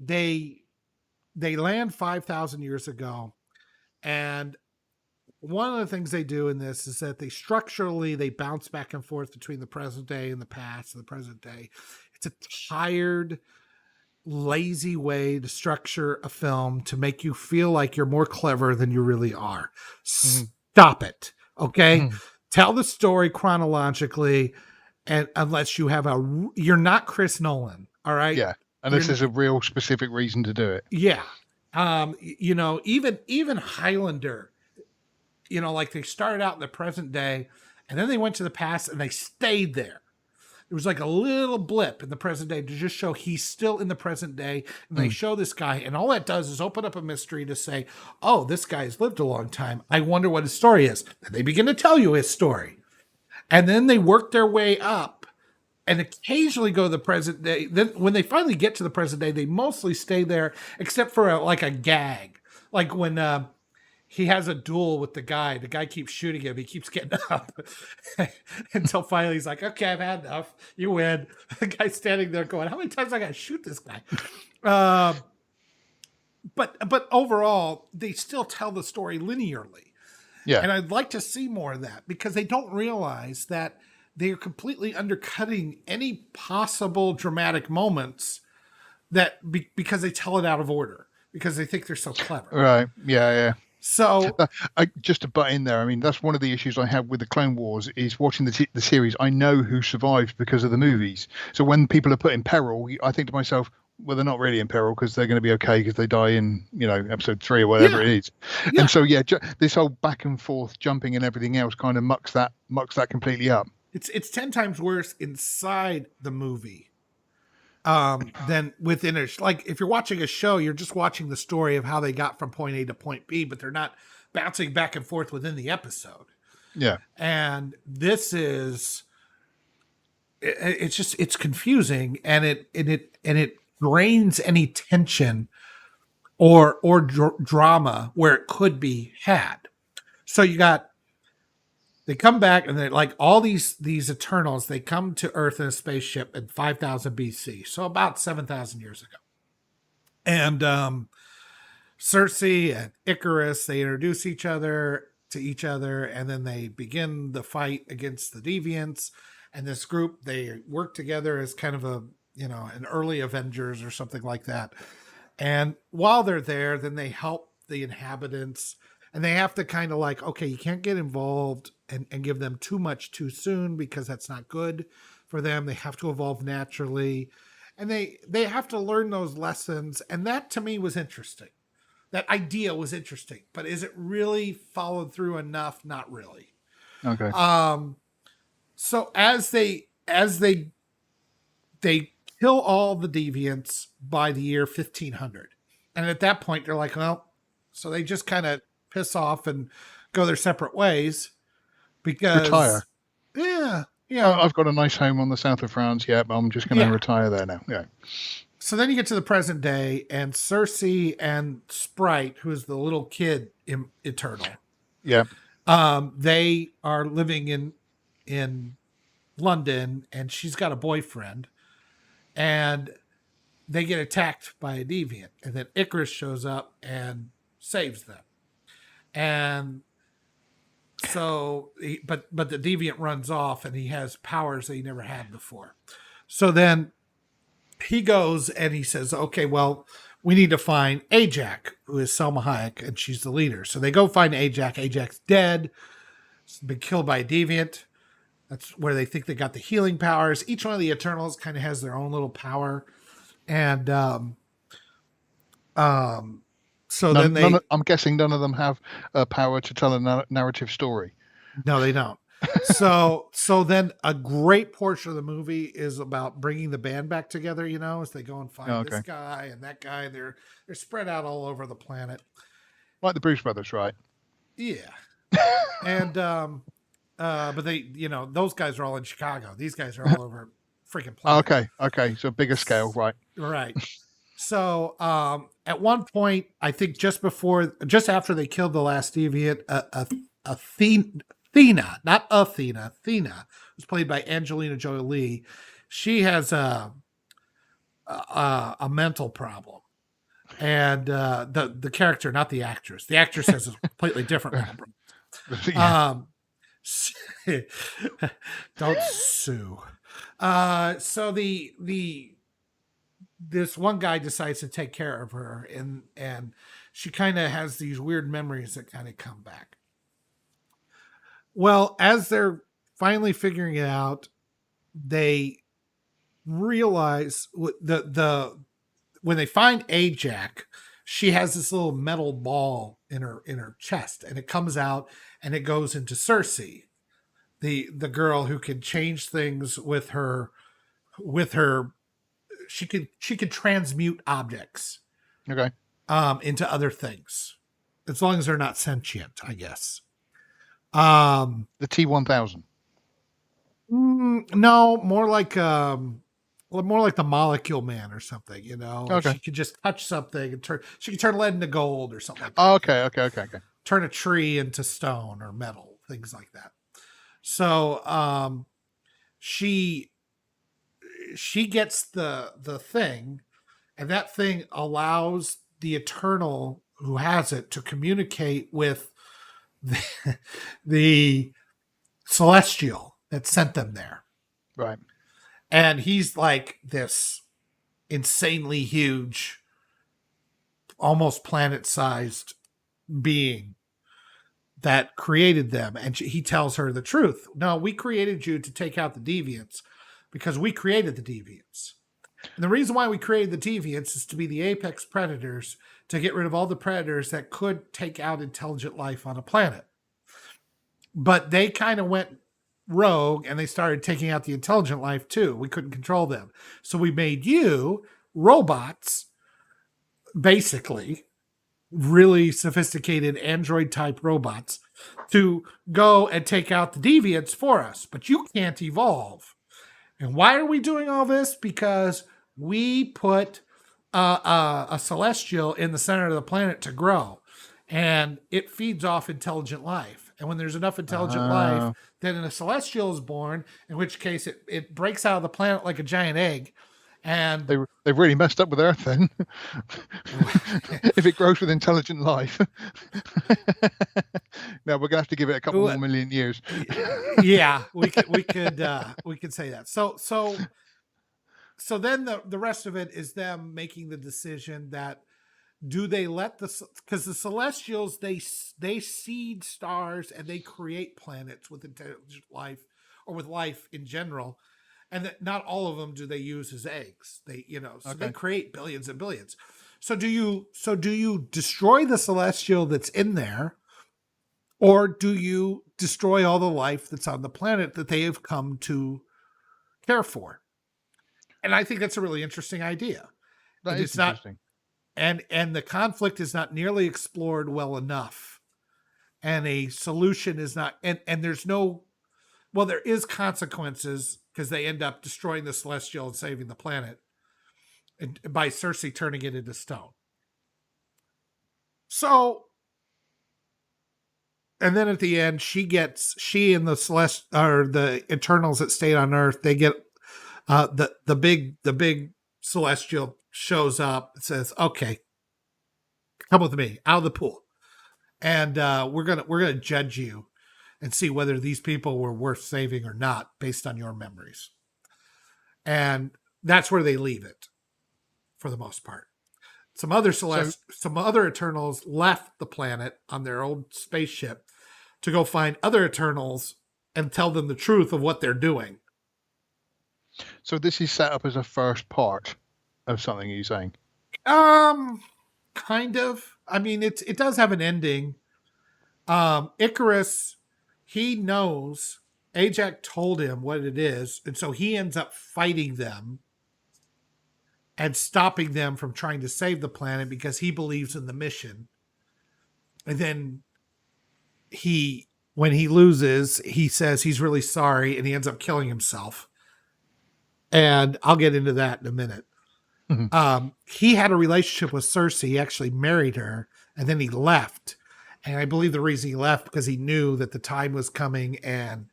land 5,000 years ago, and one of the things they do in this is that they bounce back and forth between the present day and the past and the present day. It's a tired, lazy way to structure a film to make you feel like you're more clever than you really are. Stop it. Okay. Tell the story chronologically, and unless you have you're not Chris Nolan. All right. Yeah. Unless there's a real specific reason to do it. Yeah. Even Highlander, like they started out in the present day and then they went to the past and they stayed there. It was like a little blip in the present day to just show he's still in the present day. And they show this guy, and all that does is open up a mystery to say, oh, this guy's lived a long time. I wonder what his story is. And they begin to tell you his story. And then they work their way up and occasionally go to the present day. Then when they finally get to the present day, they mostly stay there except for a gag. Like when he has a duel with the guy keeps shooting him. He keeps getting up until finally he's like, okay, I've had enough. You win. The guy's standing there going, how many times I got to shoot this guy? But overall, they still tell the story linearly. Yeah. And I'd like to see more of that because they don't realize that they are completely undercutting any possible dramatic moments because they tell it out of order because they think they're so clever. Right. Yeah. So, just to butt in there, I mean, that's one of the issues I have with the Clone Wars is watching the series. I know who survives because of the movies. So when people are put in peril, I think to myself, well, they're not really in peril because they're going to be okay because they die in, episode 3 or whatever it is. Yeah. And so, this whole back and forth jumping and everything else kind of mucks that completely up. It's 10 times worse inside the movie than within if you're watching a show, you're just watching the story of how they got from point A to point B, but they're not bouncing back and forth within the episode. Yeah. And this is, it's confusing and it drains any tension or drama where it could be had. So they come back and they're like all these Eternals, they come to Earth in a spaceship in 5000 BC. So about 7,000 years ago. And Cersei and Icarus, they introduce each other to each other, and then they begin the fight against the Deviants. And this group, they work together as kind of an early Avengers or something like that. And while they're there, then they help the inhabitants. And they have to kind of okay, you can't get involved and give them too much too soon because that's not good for them. They have to evolve naturally. And they have to learn those lessons. And that to me was interesting. That idea was interesting. But is it really followed through enough? Not really. Okay. So as they kill all the Deviants by the year 1500. And at that point, they're like, well, so they just kind of piss off and go their separate ways because retire. Yeah. I've got a nice home on the south of France. Yeah, but I'm just going to retire there now. Yeah. So then you get to the present day, and Cersei and Sprite, who is the little kid in Eternal. Yeah. They are living in London, and she's got a boyfriend, and they get attacked by a deviant, and then Icarus shows up and saves them. And so, but the deviant runs off, and he has powers that he never had before. So then he goes and he says, "Okay, well, we need to find Ajak, who is Selma Hayek, and she's the leader." So they go find Ajak. Ajak's dead. He's been killed by a deviant. That's where they think they got the healing powers. Each one of the Eternals kind of has their own little power. And so then they... I'm guessing none of them have power to tell a narrative story. No, they don't. So then a great portion of the movie is about bringing the band back together, as they go and find this guy and that guy. They're spread out all over the planet. Like the Bruce Brothers, right? Yeah. And... but they, those guys are all in Chicago. These guys are all over freaking planet. Okay. So bigger scale, right? Right. So at one point, I think just after they killed the last deviant, Athena, not Athena, Athena, who's played by Angelina Jolie. She has a mental problem. And the character, not the actress. The actress has a completely different mental problem. Yeah. Don't sue. So this one guy decides to take care of her, and she kind of has these weird memories that kind of come back. Well, as they're finally figuring it out, they realize when they find Ajak, she has this little metal ball in her chest, and it comes out and it goes into Cersei, the girl who can change things with her. She could transmute objects, into other things, as long as they're not sentient, I guess. The T-1000. No, more like the Molecule Man or something. She could just touch something and she could turn lead into gold or something like that. Okay. Turn a tree into stone or metal, things like that. So she gets the thing, and that thing allows the Eternal who has it to communicate with the Celestial that sent them there. Right. And he's like this insanely huge, almost planet-sized being that created them. And he tells her the truth. No, we created you to take out the Deviants because we created the Deviants. And the reason why we created the Deviants is to be the apex predators, to get rid of all the predators that could take out intelligent life on a planet. But they kind of went rogue and they started taking out the intelligent life too. We couldn't control them. So we made you robots, basically really sophisticated android type robots, to go and take out the Deviants for us. But you can't evolve. And why are we doing all this? Because we put a celestial in the center of the planet to grow, and it feeds off intelligent life. And when there's enough intelligent life, then a celestial is born, in which case it breaks out of the planet like a giant egg. And they've really messed up with Earth then. If it grows with intelligent life. No, we're gonna have to give it a couple more million years. Yeah, we could say that. So then the rest of it is them making the decision that, do they let because the Celestials, they seed stars and they create planets with intelligent life, or with life in general, and that not all of them do they use as eggs. They they create billions and billions. So do you destroy the Celestial that's in there, or do you destroy all the life that's on the planet that they have come to care for? And I think that's a really interesting idea. That is interesting. And the conflict is not nearly explored well enough. And a solution is not, and there's no, well, there is consequences, because they end up destroying the Celestial and saving the planet, and by Cersei turning it into stone. So, and then at the end, she and the Eternals that stayed on Earth, they get the big Celestial shows up and says, "Okay, come with me out of the pool, and we're gonna judge you and see whether these people were worth saving or not based on your memories." And that's where they leave it for the most part. Some other some other Eternals left the planet on their old spaceship to go find other Eternals and tell them the truth of what they're doing. So this is set up as a first part of something, you're saying? Kind of. I mean, it does have an ending. Icarus, he knows. Ajax told him what it is, and so he ends up fighting them and stopping them from trying to save the planet because he believes in the mission. And then when he loses, he says he's really sorry and he ends up killing himself. And I'll get into that in a minute. Mm-hmm. He had a relationship with Cersei. He actually married her, and then he left. And I believe the reason he left because he knew that the time was coming and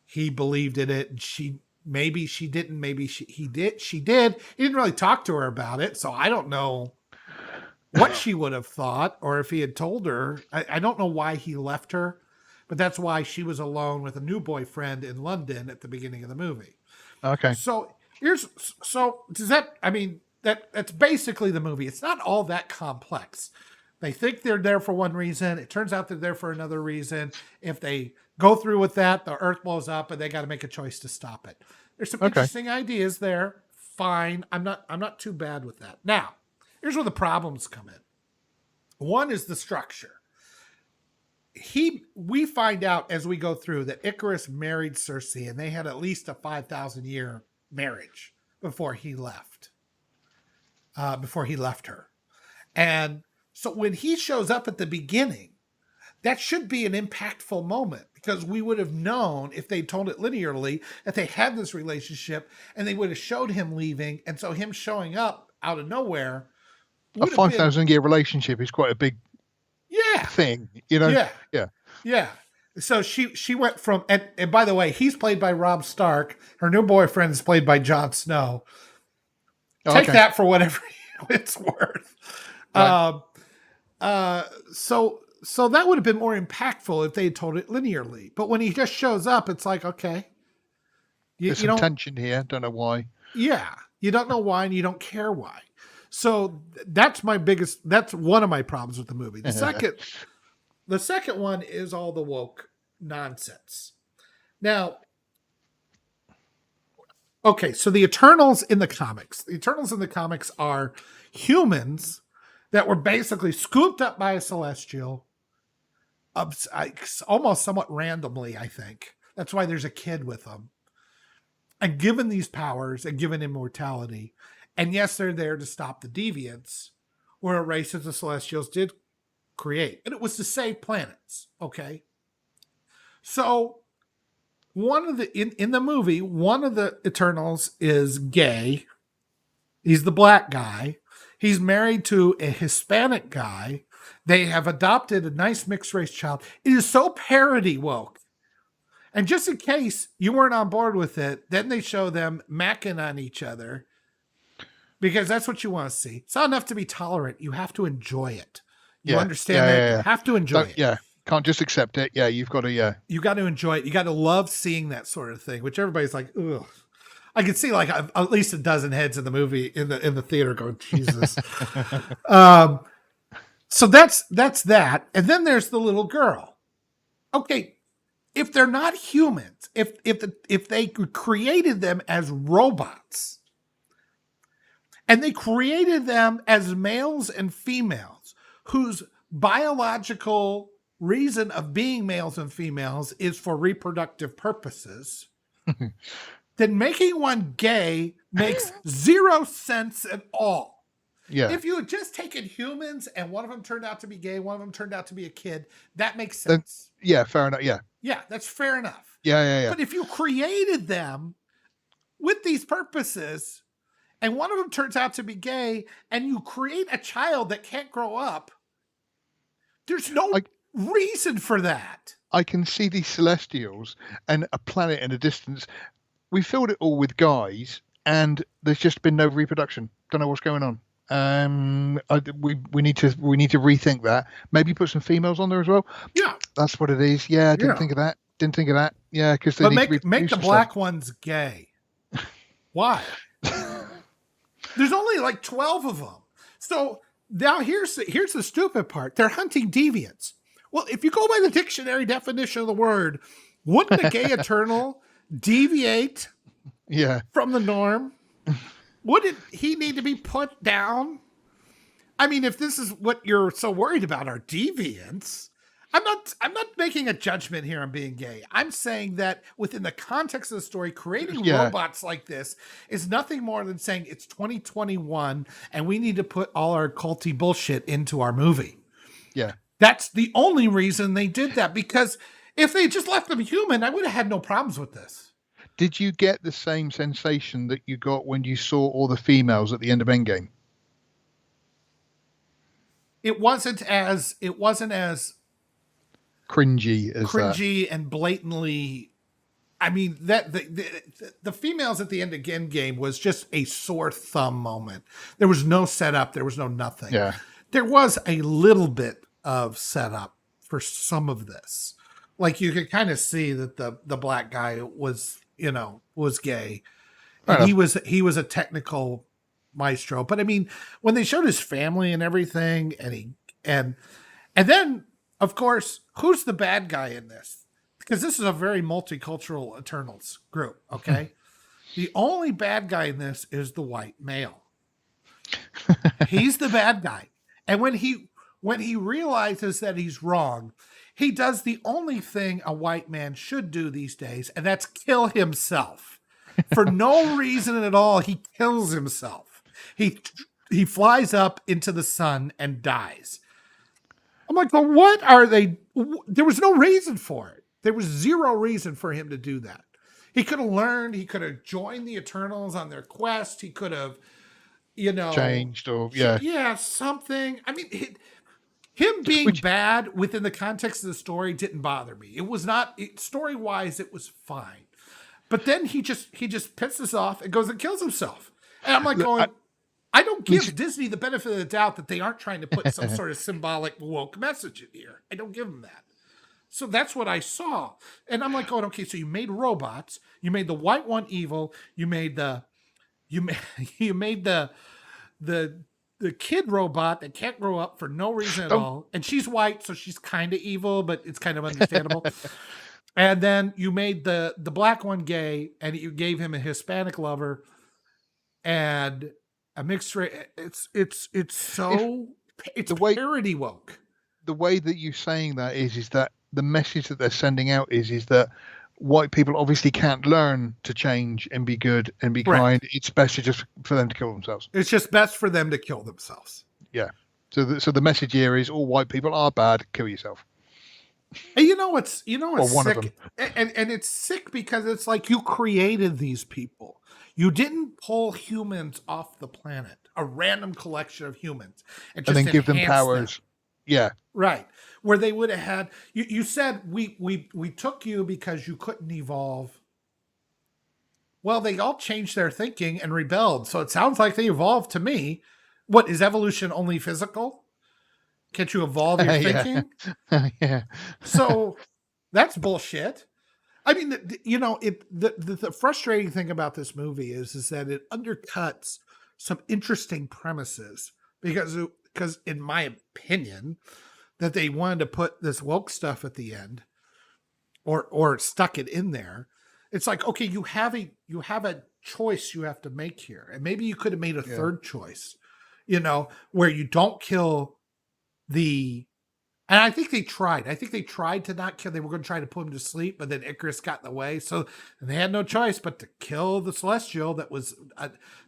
he believed in it. And maybe she didn't, maybe he did. She did. He didn't really talk to her about it. So I don't know what she would have thought or if he had told her. I don't know why he left her, but that's why she was alone with a new boyfriend in London at the beginning of the movie. Okay. So does that, I mean, that's basically the movie. It's not all that complex. They think they're there for one reason. It turns out they're there for another reason. If they go through with that, the earth blows up and they got to make a choice to stop it. There's some interesting ideas there. Fine. I'm not too bad with that. Now, here's where the problems come in. One is the structure. We find out as we go through that Icarus married Cersei and they had at least a 5,000 year marriage before he left her. And so when he shows up at the beginning, that should be an impactful moment because we would have known if they told it linearly that they had this relationship and they would have showed him leaving. And so him showing up out of nowhere. A 5,000 year relationship is quite a big thing, you know? Yeah. So she went from, and by the way, he's played by Robb Stark. Her new boyfriend is played by Jon Snow. Take that for whatever it's worth. Right. So that would have been more impactful if they had told it linearly. But when he just shows up, it's like, okay. There's some tension here. Don't know why. Yeah. You don't know why and you don't care why. So that's one of my problems with the movie. The second one is all the woke nonsense. Now, okay, so the Eternals in the comics. The Eternals in the comics are humans that were basically scooped up by a Celestial, almost somewhat randomly, I think. That's why there's a kid with them. And given these powers and given immortality, and yes, they're there to stop the Deviants, or a race that the Celestials did create. And it was to save planets, okay? So in the movie, one of the Eternals is gay. He's the black guy. He's married to a Hispanic guy. They have adopted a nice mixed race child. It is so parody woke. And just in case you weren't on board with it, then they show them macking on each other because that's what you want to see. It's not enough to be tolerant. You have to enjoy it. You understand that? Yeah. You have to enjoy it. Yeah. Can't just accept it. Yeah, you've got to, You got to enjoy it. You got to love seeing that sort of thing, which everybody's like, ugh. I could see like at least a dozen heads in the movie in the theater going, Jesus. So that's that. And then there's the little girl. Okay. If they're not humans, if they created them as robots and they created them as males and females whose biological reason of being males and females is for reproductive purposes, then making one gay makes zero sense at all. Yeah. If you had just taken humans and one of them turned out to be gay, one of them turned out to be a kid, that makes sense. Yeah, fair enough. Yeah. Yeah, that's fair enough. Yeah. But if you created them with these purposes and one of them turns out to be gay and you create a child that can't grow up, there's no reason for that. I can see these Celestials and a planet in a distance. We filled it all with guys and there's just been no reproduction. Don't know what's going on. We need to rethink that. Maybe put some females on there as well. Yeah, that's what it is. Yeah, I didn't think of that. Yeah, because they need to make the black ones gay. Why? There's only like 12 of them. So now here's the stupid part. They're hunting deviants. Well, if you go by the dictionary definition of the word, wouldn't a gay eternal deviate from the norm? Wouldn't he need to be put down? I mean, if this is what you're so worried about, are deviants, I'm not making a judgment here on being gay. I'm saying that within the context of the story, creating robots like this is nothing more than saying it's 2021 and we need to put all our culty bullshit into our movie. Yeah. That's the only reason they did that, because if they just left them human, I would have had no problems with this. Did you get the same sensation that you got when you saw all the females at the end of Endgame? It wasn't as cringy and blatantly. I mean, that the females at the end of Endgame was just a sore thumb moment. There was no setup. There was no nothing. Yeah. There was a little bit of setup for some of this. Like you could kind of see that the black guy was gay. And he was a technical maestro. But I mean, when they showed his family and everything, and then of course, who's the bad guy in this? Because this is a very multicultural Eternals group, okay? The only bad guy in this is the white male. He's the bad guy. And when he realizes that he's wrong, he does the only thing a white man should do these days, and that's kill himself. For no reason at all, he kills himself. He flies up into the sun and dies. I'm like, well, what are they? There was no reason for it. There was zero reason for him to do that. He could have learned. He could have joined the Eternals on their quest. He could have, changed or something. I mean, him being bad within the context of the story didn't bother me. It was not story wise. It was fine. But then he just pisses off and goes and kills himself. And I'm like going, I don't give Disney the benefit of the doubt that they aren't trying to put some sort of symbolic woke message in here. I don't give them that. So that's what I saw. And I'm like going, okay, so you made robots, you made the white one evil, you made the kid robot that can't grow up for no reason at all. And she's white, so she's kind of evil, but it's kind of understandable. And then you made the black one gay, and you gave him a Hispanic lover and a mixed race. It's parody woke. The way that you're saying that is that the message that they're sending out is that white people obviously can't learn to change and be good and be kind. It's best just for them to kill themselves. It's just best for them to kill themselves. Yeah. So the message here is all white people are bad. Kill yourself. And you know what's one sick? of them. And it's sick because it's like you created these people. You didn't pull humans off the planet, a random collection of humans, and then give them powers. Them. Yeah. Right. Where they would have had you said we took you because you couldn't evolve. Well, they all changed their thinking and rebelled. So it sounds like they evolved to me. What, is evolution only physical? Can't you evolve your thinking? Yeah. So that's bullshit. I mean, the frustrating thing about this movie is that it undercuts some interesting premises because in my opinion, that they wanted to put this woke stuff at the end or stuck it in there. It's like, okay, you have a choice you have to make here. And maybe you could have made a third choice, where you don't kill and I think they tried. I think they tried to not kill. They were going to try to put him to sleep, but then Icarus got in the way. So they had no choice but to kill the Celestial. That was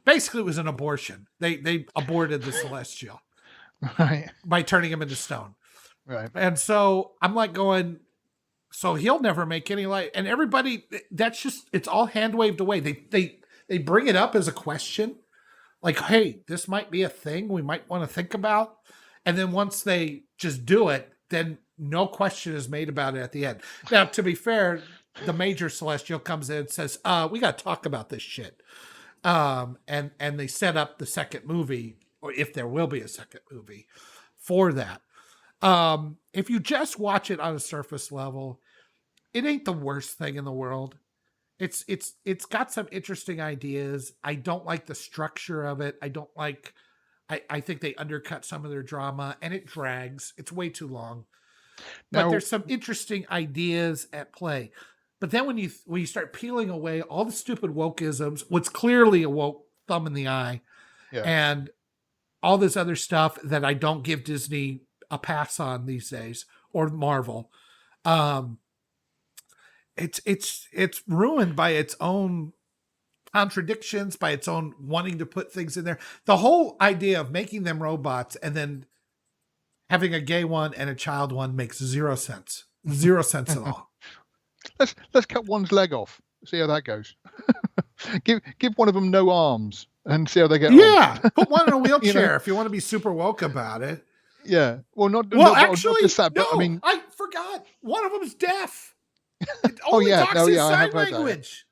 basically it was an abortion. They aborted the Celestial by turning him into stone. Right. And so I'm like going, so he'll never make any light. And everybody, it's all hand waved away. They bring it up as a question, like, hey, this might be a thing we might want to think about. And then once they just do it, then no question is made about it at the end. Now, to be fair, the major Celestial comes in and says, we got to talk about this shit. And they set up the second movie, or if there will be a second movie, for that. If you just watch it on a surface level, it ain't the worst thing in the world. It's got some interesting ideas. I don't like the structure of it. I think they undercut some of their drama, and it drags. It's way too long. But Now, there's some interesting ideas at play. But then when you start peeling away all the stupid wokeisms, what's clearly a woke thumb in the eye, yeah. and all this other stuff that I don't give Disney a pass on these days, or Marvel, it's ruined by its own contradictions, by its own wanting to put things in there. The whole idea of making them robots and then having a gay one and a child one makes zero sense. Zero sense at all. Let's cut one's leg off. See how that goes. give one of them no arms and see how they get on. Yeah, put one in a wheelchair You know? if you want to be super woke about it. Yeah. Well, Actually, not just that, but no, I mean, I forgot. One of them's deaf. It Oh, only yeah. talks No, in yeah, I sign have heard that. language.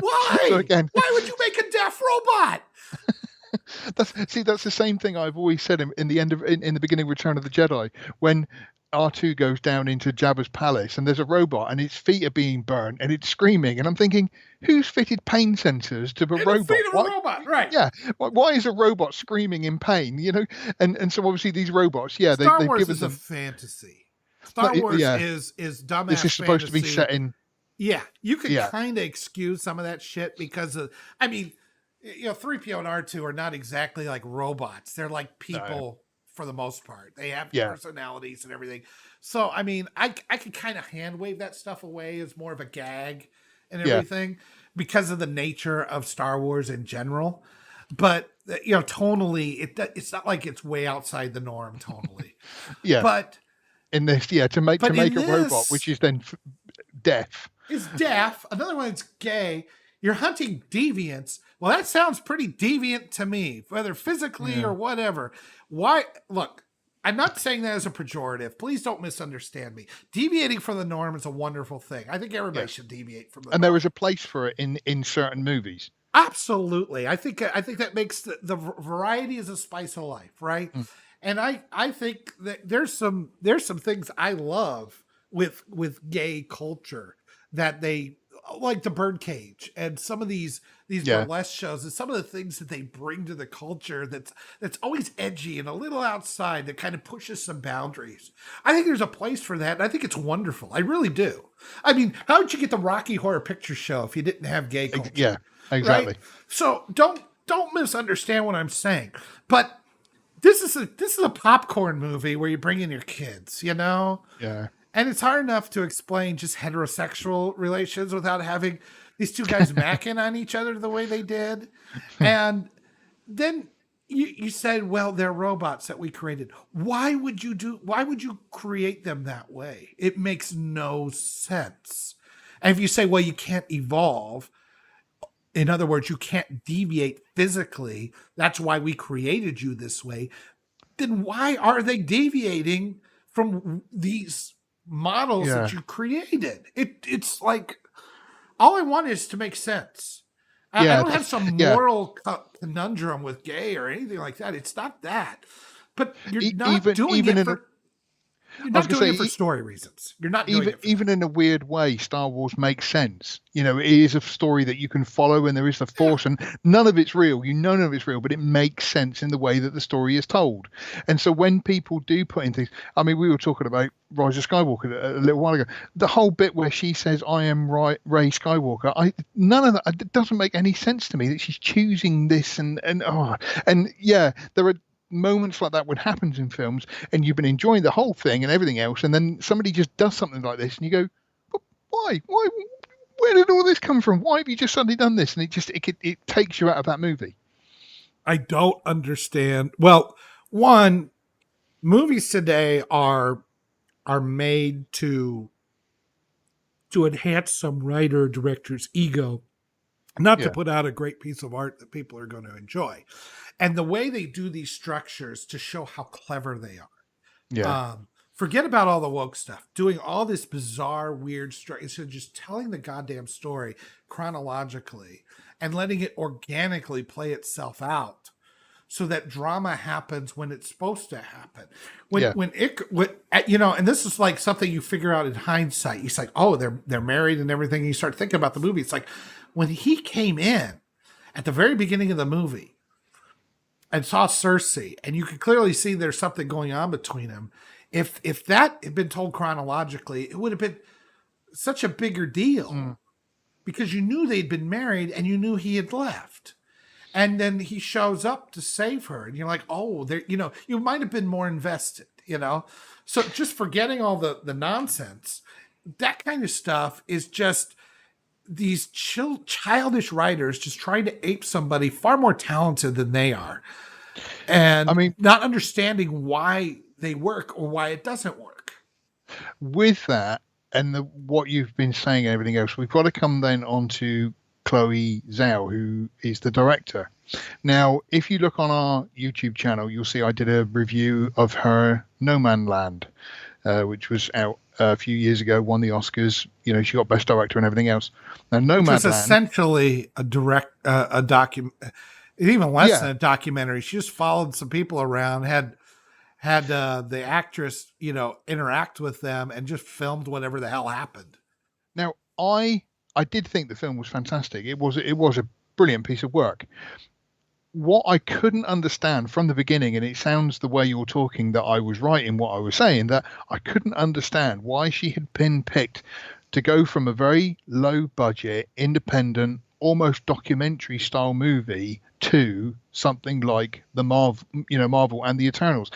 Why? So again- Why would you make a deaf robot? that's the same thing I've always said in the beginning of Return of the Jedi, when R2 goes down into Jabba's palace and there's a robot and its feet are being burnt and it's screaming, and I'm thinking, who's fitted pain sensors to the In robot? the feet of a robot, right? Yeah, why is a robot screaming in pain? You know, and so obviously these robots, yeah, Star they've Wars given is them. a fantasy. Star Wars yeah. is dumbass. This is supposed to be fantasy. set in. Yeah, you could Yeah. kind of excuse some of that shit because of, I mean, 3PO and R2 are not exactly like robots. They're like people for the most part. They have personalities and everything. So, I mean, I could kind of hand wave that stuff away as more of a gag and everything because of the nature of Star Wars in general. But, tonally, it's not like it's way outside the norm tonally. Yeah. But in this, to make a robot, which is then deaf. Is deaf. Another one is gay. You're hunting deviants. Well, that sounds pretty deviant to me, whether physically or whatever. Why? Look, I'm not saying that as a pejorative. Please don't misunderstand me. Deviating from the norm is a wonderful thing. I think everybody should deviate from the norm. And there is a place for it in certain movies. Absolutely. I think that makes the variety is a spice of life, right? Mm. And I think that there's some things I love with gay culture that they like, the Birdcage and some of these burlesque shows, and some of the things that they bring to the culture that's always edgy and a little outside, that kind of pushes some boundaries. I think there's a place for that, and I think it's wonderful. I really do. I mean, how would you get the Rocky Horror Picture Show if you didn't have gay culture? Yeah, exactly. Right? So don't misunderstand what I'm saying. But this is a popcorn movie where you bring in your kids, Yeah. And it's hard enough to explain just heterosexual relations without having these two guys macking on each other the way they did. And then you said, well, they're robots that we created. Why would you create them that way? It makes no sense. And if you say, well, you can't evolve, in other words, you can't deviate physically, that's why we created you this way, then why are they deviating from these models that you created? It's like, all I want is to make sense. I don't have some moral conundrum with gay or anything like that. It's not that. But you're not doing it for... You're not doing it for story reasons. You're not doing it for even in a weird way. Star Wars makes sense. It is a story that you can follow, and there is the Force, and none of it's real. None of it's real, but it makes sense in the way that the story is told. And so when people do put in things, I mean, we were talking about Rise of Skywalker a little while ago. The whole bit where she says, "I am Rey Skywalker," none of that, it doesn't make any sense to me that she's choosing this, and there are moments like that when happens in films, and you've been enjoying the whole thing and everything else, and then somebody just does something like this, and you go, why, where did all this come from? Why have you just suddenly done this? And it takes you out of that movie. I don't understand. Well, one, movies today are made to enhance some writer director's ego, not to put out a great piece of art that people are going to enjoy. And the way they do these structures to show how clever they are. Forget about all the woke stuff. Doing all this bizarre, weird story instead of just telling the goddamn story chronologically and letting it organically play itself out, so that drama happens when it's supposed to happen. And this is like something you figure out in hindsight. It's like, oh, they're married and everything. And you start thinking about the movie. It's like when he came in at the very beginning of the movie and saw Cersei, and you could clearly see there's something going on between them. If that had been told chronologically, it would have been such a bigger deal because you knew they'd been married and you knew he had left. And then he shows up to save her. And you're like, oh, you might have been more invested, So just forgetting all the nonsense, that kind of stuff is just these childish writers just trying to ape somebody far more talented than they are. And not understanding why they work or why it doesn't work. With that and what you've been saying and everything else, we've got to come then on to Chloe Zhao, who is the director. Now, if you look on our YouTube channel, you'll see I did a review of her No Man Land, which was out a few years ago, won the Oscars. She got Best Director and everything else. Now, No Man Land, essentially a document, even less than a documentary. She just followed some people around, had the actress, interact with them, and just filmed whatever the hell happened. Now, I did think the film was fantastic. It was a brilliant piece of work. What I couldn't understand from the beginning, and it sounds the way you're talking that I was right in what I was saying, that I couldn't understand why she had been picked to go from a very low budget, independent, almost documentary style movie to something like the Marvel and the Eternals.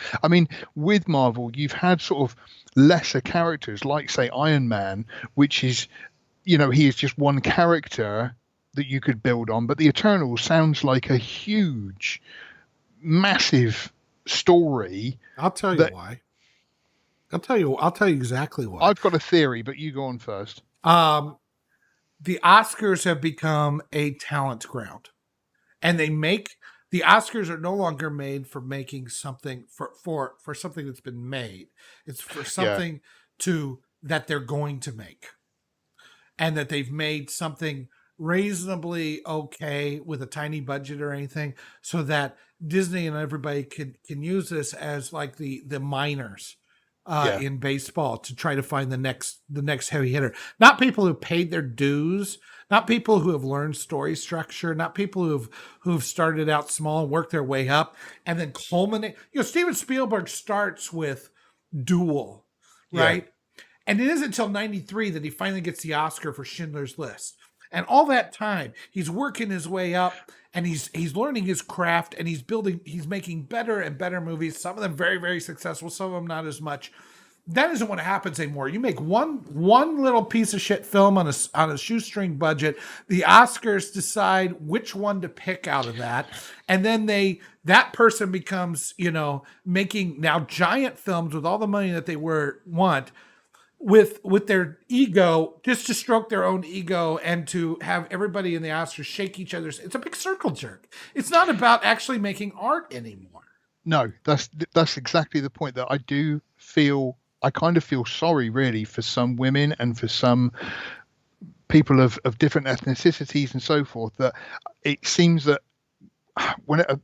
With Marvel, you've had sort of lesser characters, like say Iron Man, which is, he is just one character that you could build on. But the Eternals sounds like a huge, massive story. I'll tell you why. I'll tell you exactly why. I've got a theory, but you go on first. The Oscars have become a talent ground, and the Oscars are no longer made for making something for something that's been made. It's for something that they're going to make, and that they've made something reasonably okay with a tiny budget or anything, so that Disney and everybody can use this as like the minors in baseball to try to find the next heavy hitter. Not people who paid their dues, not people who have learned story structure, not people who've started out small and worked their way up and then culminate. Steven Spielberg starts with Duel, right? Yeah. And it isn't until 93 that he finally gets the Oscar for Schindler's List. And all that time, he's working his way up, and he's learning his craft, and he's making better and better movies. Some of them very, very successful, some of them not as much. That isn't what happens anymore. You make one little piece of shit film on a shoestring budget. The Oscars decide which one to pick out of that, and then that person becomes, making now giant films with all the money that they want. With their ego, just to stroke their own ego and to have everybody in the Oscars shake each other's. It's a big circle jerk. It's not about actually making art anymore. No, that's exactly the point. That I kind of feel sorry really for some women and for some people of different ethnicities and so forth, that it seems that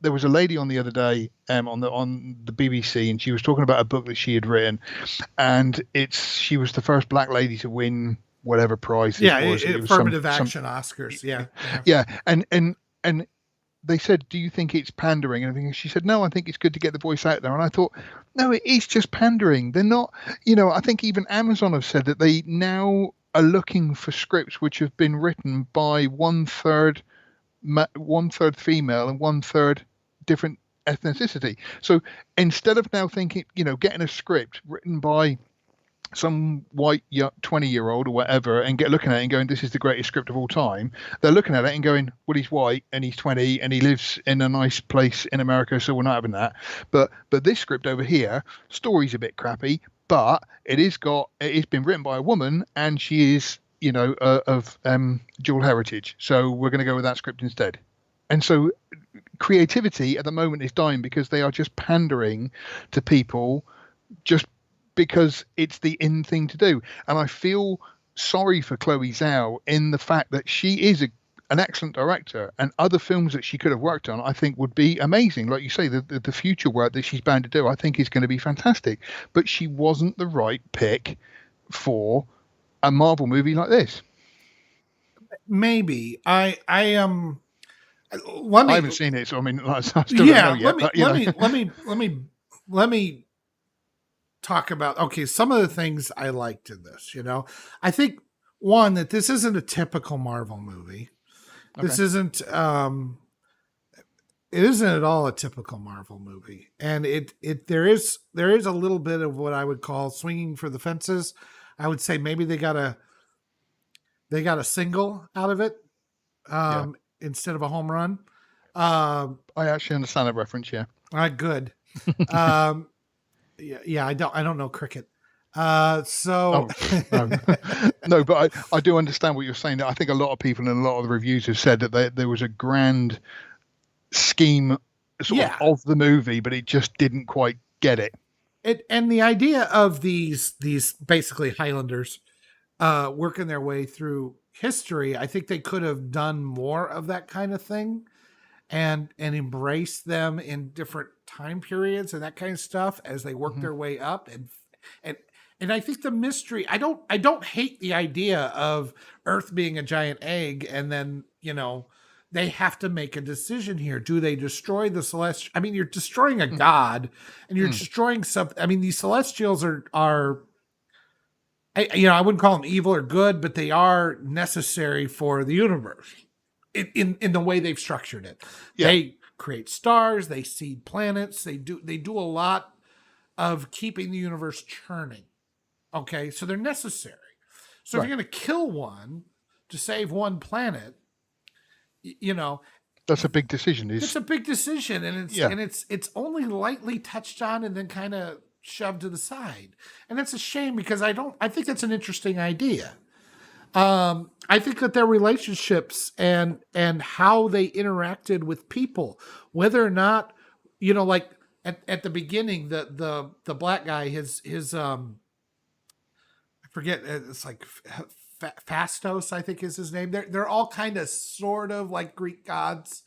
there was a lady on the other day on the BBC, and she was talking about a book that she had written, and she was the first black lady to win whatever prize it was. It was affirmative action Oscars. Yeah. And they said, do you think it's pandering? And she said, no, I think it's good to get the voice out there. And I thought, no, it is just pandering. They're not, I think even Amazon have said that they now are looking for scripts which have been written by one third female and one third different ethnicity. So instead of now thinking, getting a script written by some white 20-year-old or whatever and looking at it and going, this is the greatest script of all time, they're looking at it and going, well, he's white and he's 20 and he lives in a nice place in America, so we're not having that. But this script over here, story's a bit crappy, but it's been written by a woman and she is of dual heritage. So we're going to go with that script instead. And so creativity at the moment is dying because they are just pandering to people just because it's the in thing to do. And I feel sorry for Chloe Zhao in the fact that she is an excellent director, and other films that she could have worked on, I think, would be amazing. Like you say, the future work that she's bound to do, I think, is going to be fantastic. But she wasn't the right pick for a Marvel movie like this. Maybe I am. I haven't seen it, so I mean, I still don't know yet. Let me talk about, okay, some of the things I liked in this. I think, one, that this isn't a typical Marvel movie. This isn't it isn't at all a typical Marvel movie, and there is a little bit of what I would call swinging for the fences. I would say maybe they got a single out of it instead of a home run. I actually understand that reference. Yeah. Good. I don't know cricket. No, but I do understand what you're saying. I think a lot of people and a lot of the reviews have said that there was a grand scheme of the movie, but it just didn't quite get it. And the idea of these basically Highlanders working their way through history, I think they could have done more of that kind of thing and embrace them in different time periods and that kind of stuff as they work their way up. And I think the mystery, I don't hate the idea of Earth being a giant egg, and then, they have to make a decision here. Do they destroy the Celestial? I mean, you're destroying a god, and you're destroying something. I mean, these Celestials are I wouldn't call them evil or good, but they are necessary for the universe in the way they've structured it. Yeah. They create stars, they seed planets, they do a lot of keeping the universe churning. Okay, so they're necessary. So if you're going to kill one to save one planet, that's a big decision. It's a big decision, and it's only lightly touched on and then kind of shoved to the side, and that's a shame because I think that's an interesting idea. I think that their relationships and how they interacted with people, whether or not, like at the beginning, the black guy, his I forget, it's like Fastos, I think is his name. They're all kind of sort of like Greek gods,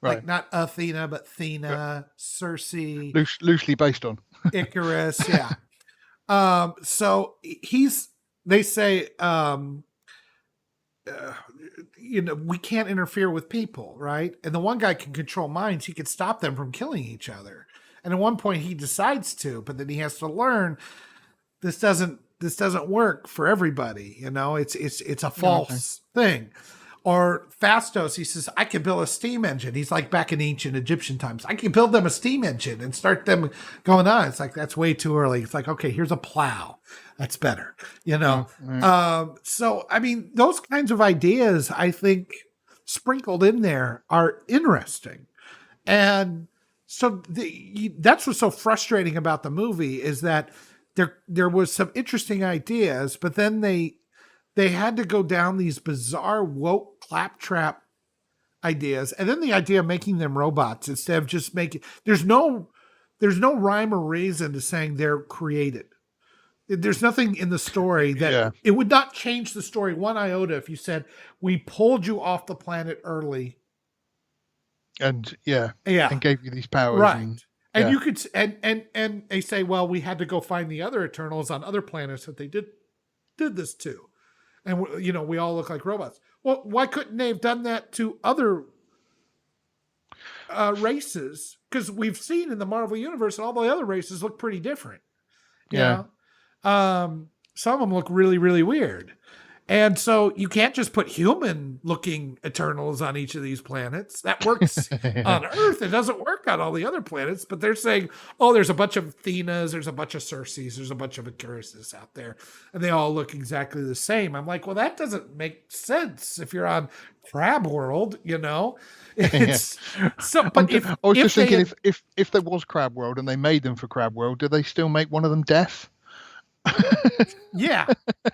like not Athena, but Thena, Circe, loosely based on Icarus. Yeah. So they say, we can't interfere with people, right? And the one guy can control minds. He can stop them from killing each other. And at one point he decides to, but then he has to learn this doesn't work for everybody. It's a false thing. Or Fastos, he says, I can build a steam engine. He's like back in ancient Egyptian times. I can build them a steam engine and start them going on. It's like, that's way too early. It's like, okay, here's a plow. That's better, So, I mean, those kinds of ideas, I think, sprinkled in there are interesting. And so that's what's so frustrating about the movie is that there was some interesting ideas, but then they had to go down these bizarre woke claptrap ideas, and then the idea of making them robots instead of just making. There's no rhyme or reason to saying they're created. There's nothing in the story that it would not change the story one iota if you said we pulled you off the planet early, and and gave you these powers, right? And you could and they say, well, we had to go find the other Eternals on other planets that they did this to. And, we all look like robots. Well, why couldn't they have done that to other races? Because we've seen in the Marvel Universe all the other races look pretty different. Some of them look really, really weird. And so you can't just put human-looking Eternals on each of these planets. That works on Earth. It doesn't work on all the other planets. But they're saying, oh, there's a bunch of Thenas, there's a bunch of Circes, there's a bunch of Icaruses out there. And they all look exactly the same. I'm like, well, that doesn't make sense if you're on Crab World, It's so. But I was just thinking, if there was Crab World and they made them for Crab World, do they still make one of them deaf? Yeah,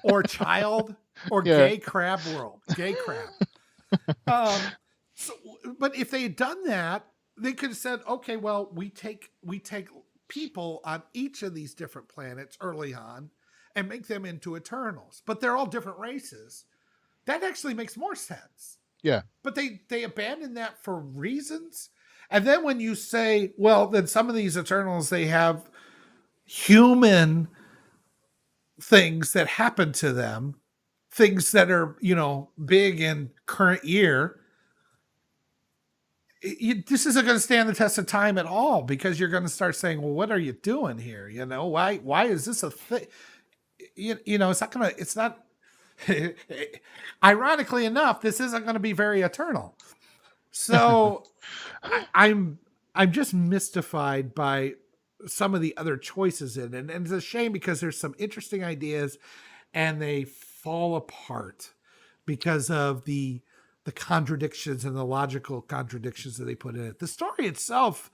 or child, or gay crab world, gay crab. But if they had done that, they could have said, okay, well, we take people on each of these different planets early on and make them into Eternals, but they're all different races. That actually makes more sense. Yeah. But they abandon that for reasons. And then when you say, well, then some of these Eternals, they have human things that happen to them, things that are, big in current year. This isn't going to stand the test of time at all, because you're going to start saying, well, what are you doing here? Why is this a thing? It's not going to, it's not, ironically enough, this isn't going to be very eternal. So I'm just mystified by some of the other choices in it. And it's a shame, because there's some interesting ideas and they fall apart because of the contradictions and the logical contradictions that they put in it. The story itself,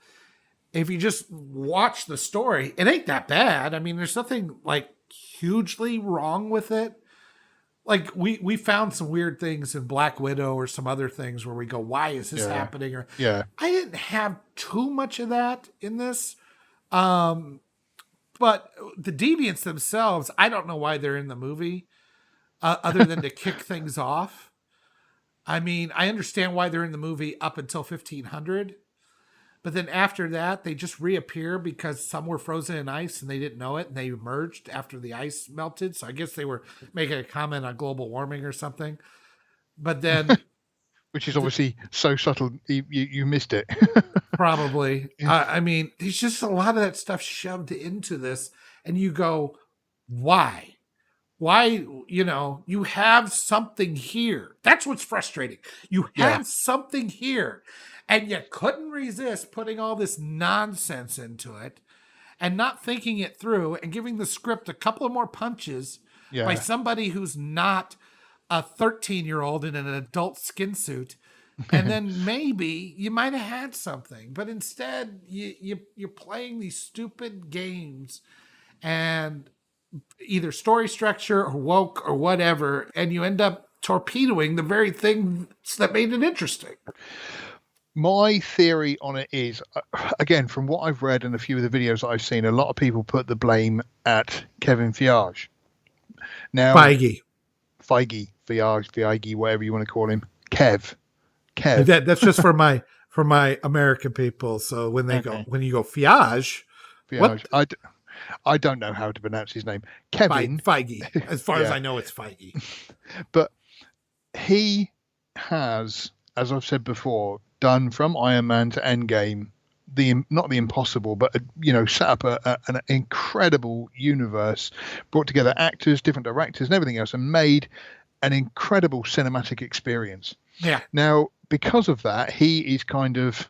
if you just watch the story, it ain't that bad. I mean, there's nothing like hugely wrong with it. Like we found some weird things in Black Widow or some other things where we go, why is this happening? Or Yeah. I didn't have too much of that in this. But the Deviants themselves, I don't know why they're in the movie, other than to kick things off. I mean, I understand why they're in the movie up until 1500, but then after that, they just reappear because some were frozen in ice and they didn't know it, and they emerged after the ice melted. So I guess they were making a comment on global warming or something. But then, which is obviously so subtle, you missed it. Probably. I mean, there's just a lot of that stuff shoved into this, and you go, why? Why, you have something here. That's what's frustrating. You have something here, and you couldn't resist putting all this nonsense into it and not thinking it through and giving the script a couple of more punches by somebody who's not a 13-year-old in an adult skin suit. And then maybe you might have had something, but instead you're playing these stupid games and either story structure or woke or whatever, and you end up torpedoing the very thing that made it interesting. My theory on it is, again, from what I've read and a few of the videos that I've seen, a lot of people put the blame at Kevin Feige. Now, Feige, whatever you want to call him, Kev. That's just for my American people. So when you go Feige, I don't know how to pronounce his name. Kevin Feige. As far as I know, it's Feige. But he has, as I've said before, done from Iron Man to Endgame not the impossible, but set up an incredible universe, brought together actors, different directors, and everything else, and made an incredible cinematic experience. Yeah. Now, because of that, he is kind of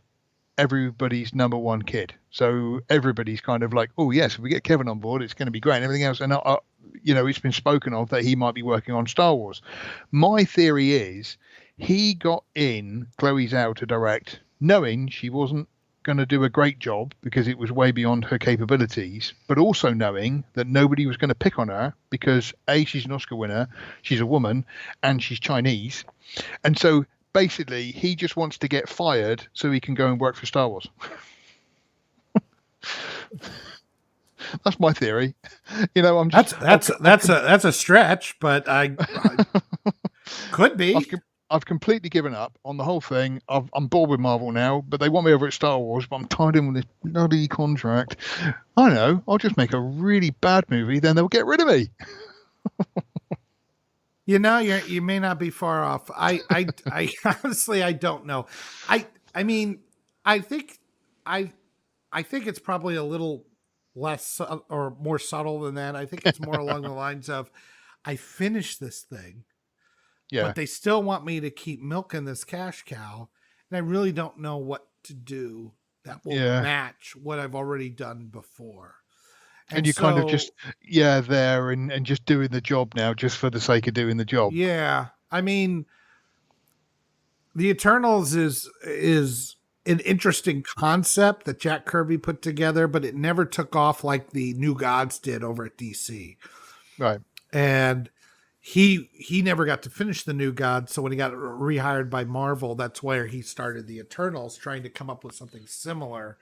everybody's number one kid. So everybody's kind of like, oh yes, if we get Kevin on board, it's going to be great, and everything else. And it's been spoken of that he might be working on Star Wars. My theory is he got in Chloe Zhao to direct, knowing she wasn't going to do a great job because it was way beyond her capabilities, but also knowing that nobody was going to pick on her because A, she's an Oscar winner, she's a woman, and she's Chinese. And so basically he just wants to get fired so he can go and work for Star Wars. That's my theory. I'm just that's a stretch, but I could be. I've completely given up on the whole thing. I'm bored with Marvel now, but they want me over at Star Wars, but I'm tied in with this bloody contract. I know. I'll just make a really bad movie, then they'll get rid of me. You may not be far off. I honestly, I don't know. I think it's probably a little less or more subtle than that. I think it's more along the lines of, I finished this thing. Yeah. But they still want me to keep milking this cash cow, and I really don't know what to do that will match what I've already done before. And you kind of just there and just doing the job now just for the sake of doing the job. Yeah. I mean, the Eternals is an interesting concept that Jack Kirby put together, but it never took off like the New Gods did over at DC. Right. And he never got to finish the New Gods, so when he got rehired by Marvel, that's where he started the Eternals, trying to come up with something similar.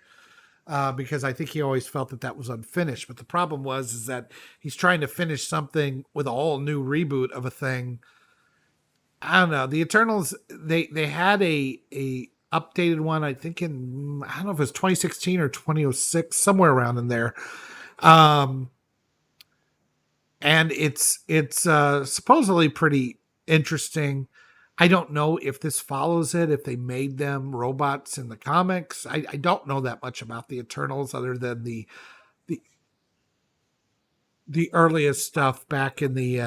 because I think he always felt that was unfinished. But the problem is that he's trying to finish something with a whole new reboot of a thing. I don't know. The Eternals, they had a updated one, I think I don't know if it was 2016 or 2006, somewhere around in there. And it's supposedly pretty interesting. I don't know if this follows it, if they made them robots in the comics. I don't know that much about the Eternals other than the earliest stuff back in the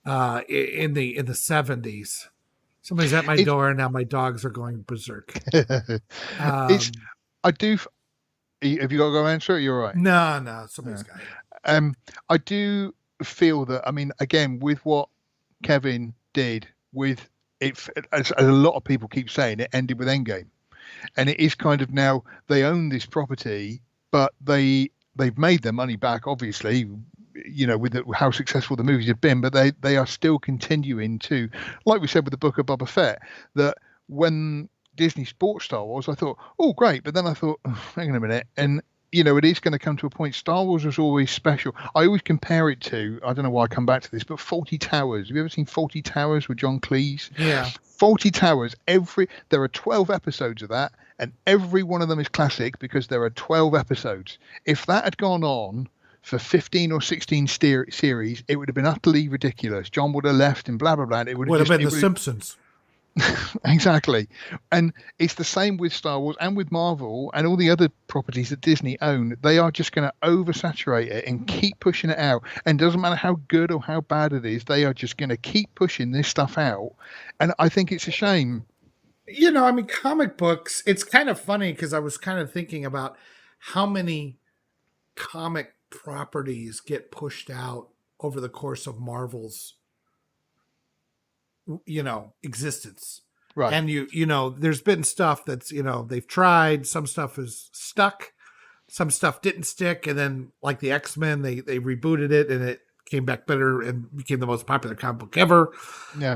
70s. Somebody's at my door and now my dogs are going berserk. Have you got to go answer it? You're right. No, somebody's got it. I do feel that, I mean, again, with what Kevin did with it, as a lot of people keep saying, it ended with Endgame. And it is kind of now they own this property, but they've made their money back, obviously, with how successful the movies have been, but they are still continuing to, like we said with the Book of Boba Fett, that when Disney bought Star Wars, I thought, oh, great. But then I thought, oh, hang on a minute. And, it is going to come to a point. Star Wars was always special. I always compare it to, I don't know why I come back to this, but Fawlty Towers. Have you ever seen Fawlty Towers with John Cleese? Yeah. Fawlty Towers, there are 12 episodes of that, and every one of them is classic because there are 12 episodes. If that had gone on for 15 or 16 series, it would have been utterly ridiculous. John would have left and blah, blah, blah. It would have been The Simpsons. Exactly. And it's the same with Star Wars and with Marvel and all the other properties that Disney own. They are just going to oversaturate it and keep pushing it out. And it doesn't matter how good or how bad it is, they are just going to keep pushing this stuff out. And I think it's a shame. I mean, comic books, it's kind of funny because I was kind of thinking about how many comic properties get pushed out over the course of Marvel's existence. Right. And there's been stuff that's, they've tried, some stuff is stuck, some stuff didn't stick, and then like the X-Men, they rebooted it and it came back better and became the most popular comic book ever. Yeah.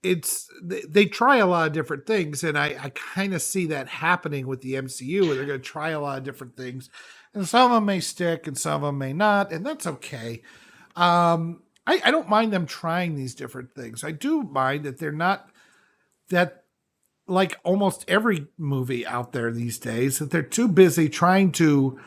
They try a lot of different things, and I kind of see that happening with the MCU, where they're going to try a lot of different things, and some of them may stick and some of them may not, and that's okay. I don't mind them trying these different things. I do mind that they're not that, like almost every movie out there these days, that they're too busy trying to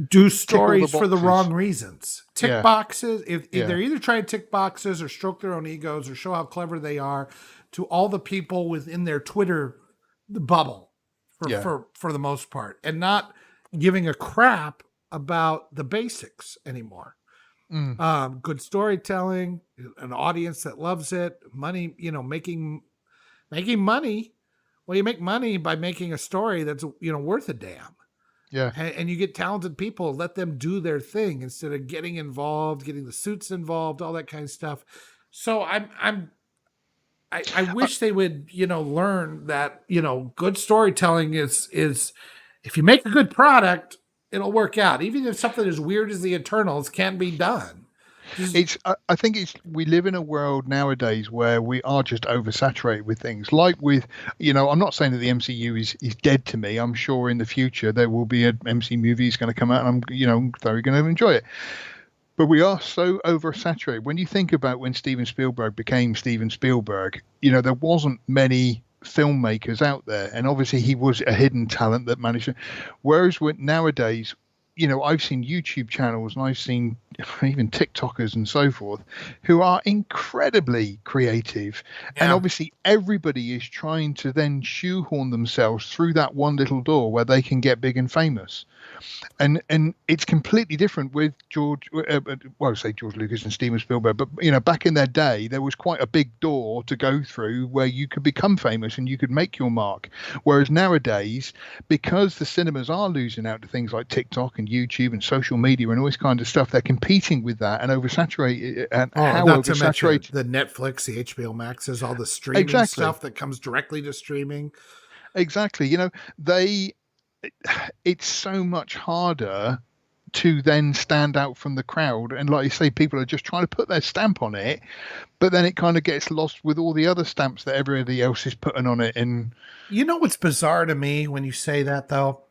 do stories for the wrong reasons. Tick boxes. If they're either trying to tick boxes or stroke their own egos or show how clever they are to all the people within their Twitter bubble for the most part, and not giving a crap about the basics anymore. Good storytelling, an audience that loves it, money, making money. Well, you make money by making a story that's, worth a damn. Yeah. And you get talented people, let them do their thing instead of getting involved, getting the suits involved, all that kind of stuff. So I wish they would, learn that, good storytelling is if you make a good product, it'll work out. Even if something as weird as the Eternals can be done. I think we live in a world nowadays where we are just oversaturated with things. Like with, I'm not saying that the MCU is dead to me. I'm sure in the future there will be an MCU movie going to come out, and I'm, very going to enjoy it. But we are so oversaturated. When you think about when Steven Spielberg became Steven Spielberg, there wasn't many filmmakers out there, and obviously he was a hidden talent that managed to, whereas nowadays, I've seen YouTube channels and I've seen even TikTokers and so forth who are incredibly creative. Yeah. And obviously everybody is trying to then shoehorn themselves through that one little door where they can get big and famous. And it's completely different with George Lucas and Steven Spielberg. But, back in their day, there was quite a big door to go through where you could become famous and you could make your mark. Whereas nowadays, because the cinemas are losing out to things like TikTok and YouTube and social media and all this kind of stuff, they're competing with that and oversaturated. And how oversaturated the Netflix, the HBO Maxes, all the streaming stuff that comes directly to streaming. Exactly. It's so much harder to then stand out from the crowd. And like you say, people are just trying to put their stamp on it, but then it kind of gets lost with all the other stamps that everybody else is putting on it. And You know what's bizarre to me when you say that, though,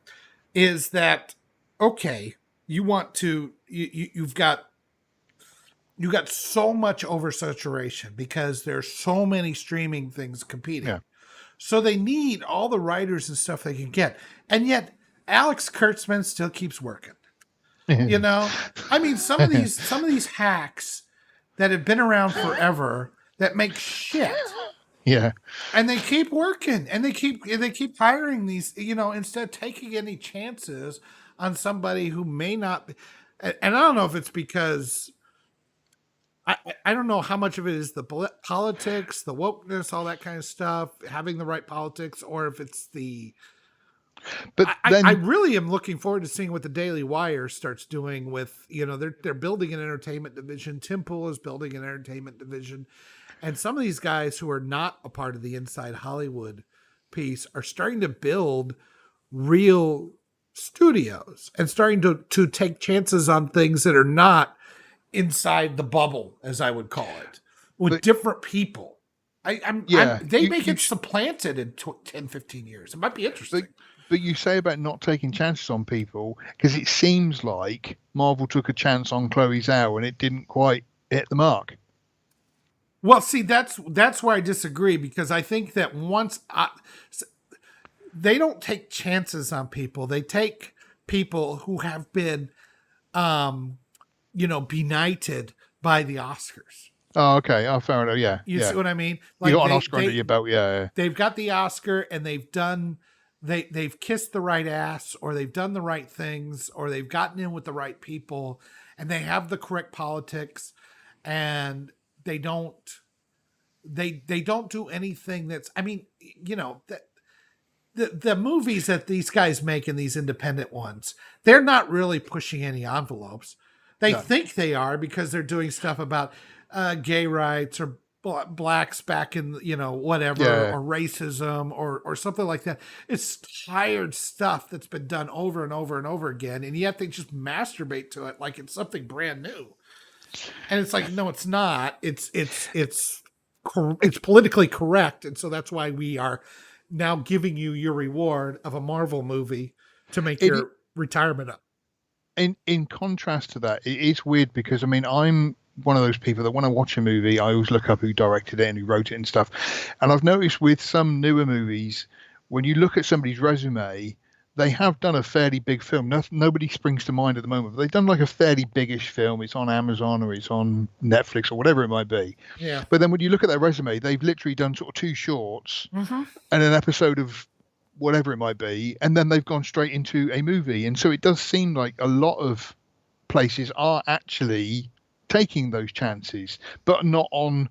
is that, okay, you've got so much oversaturation because there's so many streaming things competing. Yeah. So they need all the writers and stuff they can get. And yet Alex Kurtzman still keeps working. You know? I mean, some of these hacks that have been around forever that make shit. Yeah. And they keep working, and they keep hiring these, instead of taking any chances on somebody who may not be. And I don't know if it's because I don't know how much of it is the politics, the wokeness, all that kind of stuff, having the right politics, or if it's the. But I really am looking forward to seeing what the Daily Wire starts doing with, they're building an entertainment division. Tim Pool is building an entertainment division. And some of these guys who are not a part of the Inside Hollywood piece are starting to build real studios and starting to take chances on things that are not inside the bubble, as I would call it, with different people. They may get supplanted in 10, 15 years. It might be interesting. But you say about not taking chances on people, because it seems like Marvel took a chance on Chloe Zhao and it didn't quite hit the mark. Well, see, that's where I disagree, because I think that they don't take chances on people. They take people who have been, benighted by the Oscars. Oh, okay. Oh, fair enough. Yeah. You see what I mean? Like you got an Oscar under your belt. Yeah. They've got the Oscar and they've kissed the right ass, or they've done the right things, or they've gotten in with the right people, and they have the correct politics, and they don't do anything that's, the movies that these guys make in these independent ones, they're not really pushing any envelopes. They think they are, because they're doing stuff about gay rights or blacks back in, whatever, or racism or something like that. It's tired stuff that's been done over and over and over again. And yet they just masturbate to it like it's something brand new. And it's like, no, it's not. It's politically correct. And so that's why we are now giving you your reward of a Marvel movie to make your retirement up. In contrast to that, it is weird because, I'm one of those people that when I watch a movie, I always look up who directed it and who wrote it and stuff. And I've noticed with some newer movies, when you look at somebody's resume, they have done a fairly big film. Nobody springs to mind at the moment, but they've done like a fairly biggish film. It's on Amazon or it's on Netflix or whatever it might be. Yeah. But then when you look at their resume, they've literally done sort of 2 shorts and an episode of whatever it might be, and then they've gone straight into a movie. And so it does seem like a lot of places are actually taking those chances, but not on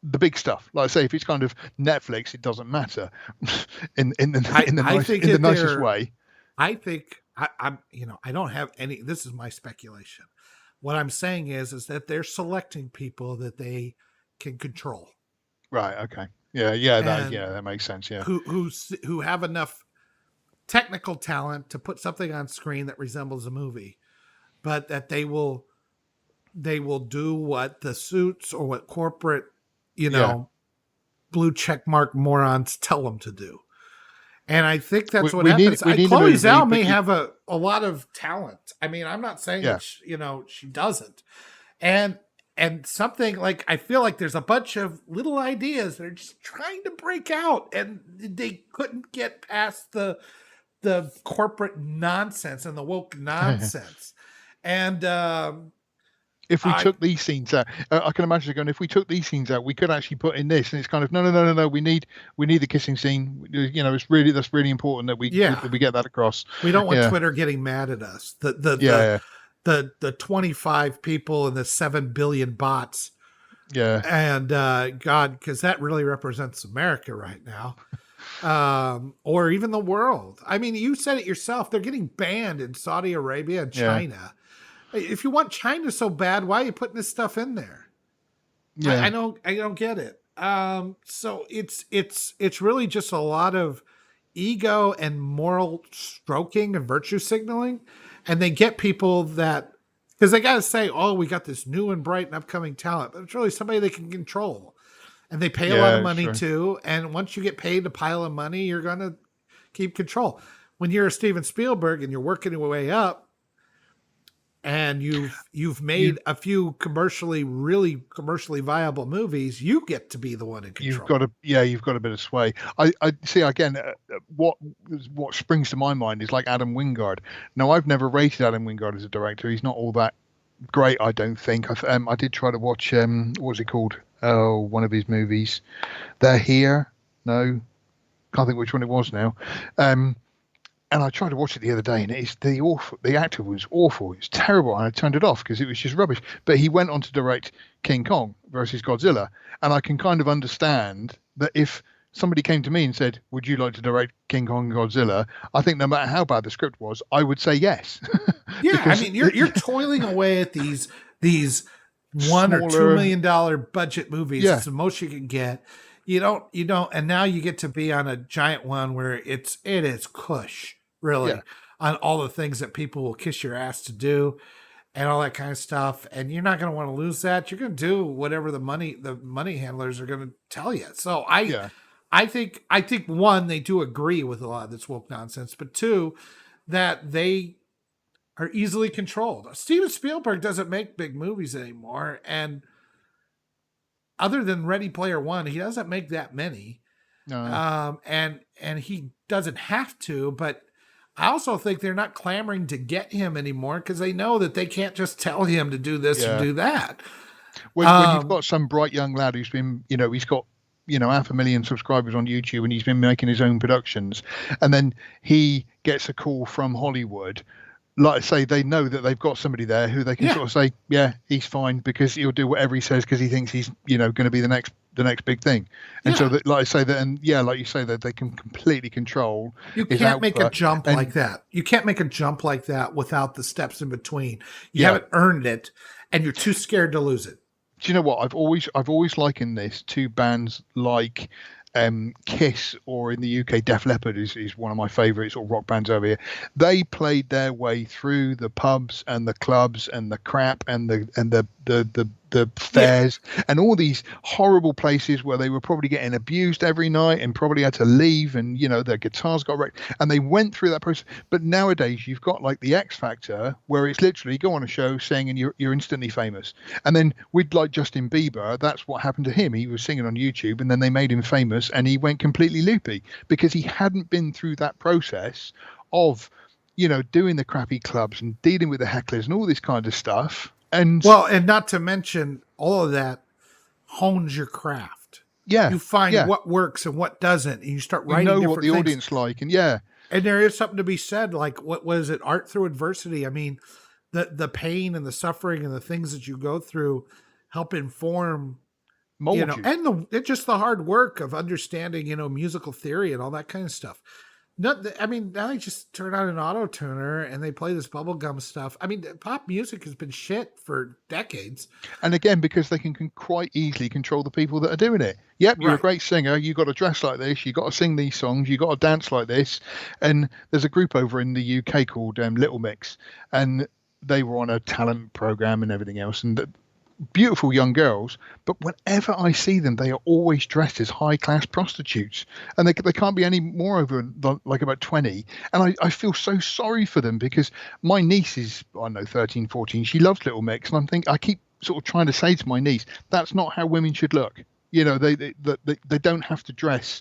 the big stuff. Like I say, if it's kind of Netflix, it doesn't matter in the nicest way. I think I don't have any. This is my speculation. What I'm saying is that they're selecting people that they can control. Right. Okay. Yeah. That makes sense. Yeah. Who have enough technical talent to put something on screen that resembles a movie, but that they will do what the suits or what corporate, blue check mark morons tell them to do. And I think that's what happens. Chloe Zhao may have a lot of talent. I'm not saying that she doesn't. And something like, I feel like there's a bunch of little ideas that are just trying to break out, and they couldn't get past the corporate nonsense and the woke nonsense. And if we took these scenes out, I can imagine going, if we took these scenes out, we could actually put in this. And it's kind of, no. We need the kissing scene. That's really important that we get that across. We don't want Twitter getting mad at us. The 25 people and the 7 billion bots. Yeah. And God, because that really represents America right now. Or even the world. You said it yourself. They're getting banned in Saudi Arabia and China. Yeah. If you want China so bad, why are you putting this stuff in there? Yeah. I don't get it. So it's really just a lot of ego and moral stroking and virtue signaling, and they get people that, because they got to say, oh, we got this new and bright and upcoming talent, but it's really somebody they can control, and they pay a lot of money too. And once you get paid a pile of money, you're going to keep control. When you're a Steven Spielberg and you're working your way up, and you've made a few really commercially viable movies, you get to be the one in control. You've got a bit of sway. I see again. What springs to my mind is like Adam Wingard. Now, I've never rated Adam Wingard as a director. He's not all that great, I don't think. I did try to watch what's it called? Oh, one of his movies. They're Here. No, can't think which one it was now. And I tried to watch it the other day, and the actor was awful. It's terrible. And I turned it off because it was just rubbish. But he went on to direct King Kong versus Godzilla. And I can kind of understand that if somebody came to me and said, would you like to direct King Kong and Godzilla? I think no matter how bad the script was, I would say yes. Yeah, I mean, you're toiling away at these $1 or $2 million budget movies. Yeah. It's the most you can get. You don't, and now you get to be on a giant one where it is cush. Really, on all the things that people will kiss your ass to do and all that kind of stuff. And you're not going to want to lose that. You're going to do whatever the money handlers are going to tell you. So I think one, they do agree with a lot of this woke nonsense, but two, that they are easily controlled. Steven Spielberg doesn't make big movies anymore. And other than Ready Player One, he doesn't make that many. No. And he doesn't have to, but I also think they're not clamoring to get him anymore because they know that they can't just tell him to do this and do that. When you've got some bright young lad who's been, he's got, 500,000 subscribers on YouTube and he's been making his own productions, and then he gets a call from Hollywood, like I say, they know that they've got somebody there who they can sort of say, yeah, he's fine because he'll do whatever he says because he thinks he's, going to be the next big thing. And so that, like I say that, and like you say, that they can completely control. You can't make a jump like that. You can't make a jump like that without the steps in between. You haven't earned it and you're too scared to lose it. Do you know what? I've always likened this to bands like Kiss, or in the UK, Def Leppard is one of my favourite sort of rock bands over here. They played their way through the pubs and the clubs and the crap and the fairs and all these horrible places where they were probably getting abused every night and probably had to leave, and their guitars got wrecked, and they went through that process. But nowadays you've got like the X Factor, where it's literally go on a show, sing, and you're instantly famous. And then with like Justin Bieber, that's what happened to him. He was singing on YouTube and then they made him famous and he went completely loopy because he hadn't been through that process of doing the crappy clubs and dealing with the hecklers and all this kind of stuff. And not to mention all of that hones your craft. Yeah. You find what works and what doesn't, and you start writing different what the things. Audience like, and And there is something to be said, like what was it, art through adversity? I mean, the pain and the suffering and the things that you go through help inform and just the hard work of understanding, musical theory and all that kind of stuff. Now they just turn on an auto tuner and they play this bubblegum stuff. I mean, pop music has been shit for decades. And again, because they can quite easily control the people that are doing it. Yep, you're a great singer. You got to dress like this. You got to sing these songs. You got to dance like this. And there's a group over in the UK called Little Mix, and they were on a talent program and everything else. And beautiful young girls, but whenever I see them, they are always dressed as high-class prostitutes, and they can't be any more over like about 20. And I feel so sorry for them because my niece is, I don't know, 13, 14. She loves Little Mix, and I keep sort of trying to say to my niece, that's not how women should look. They don't have to dress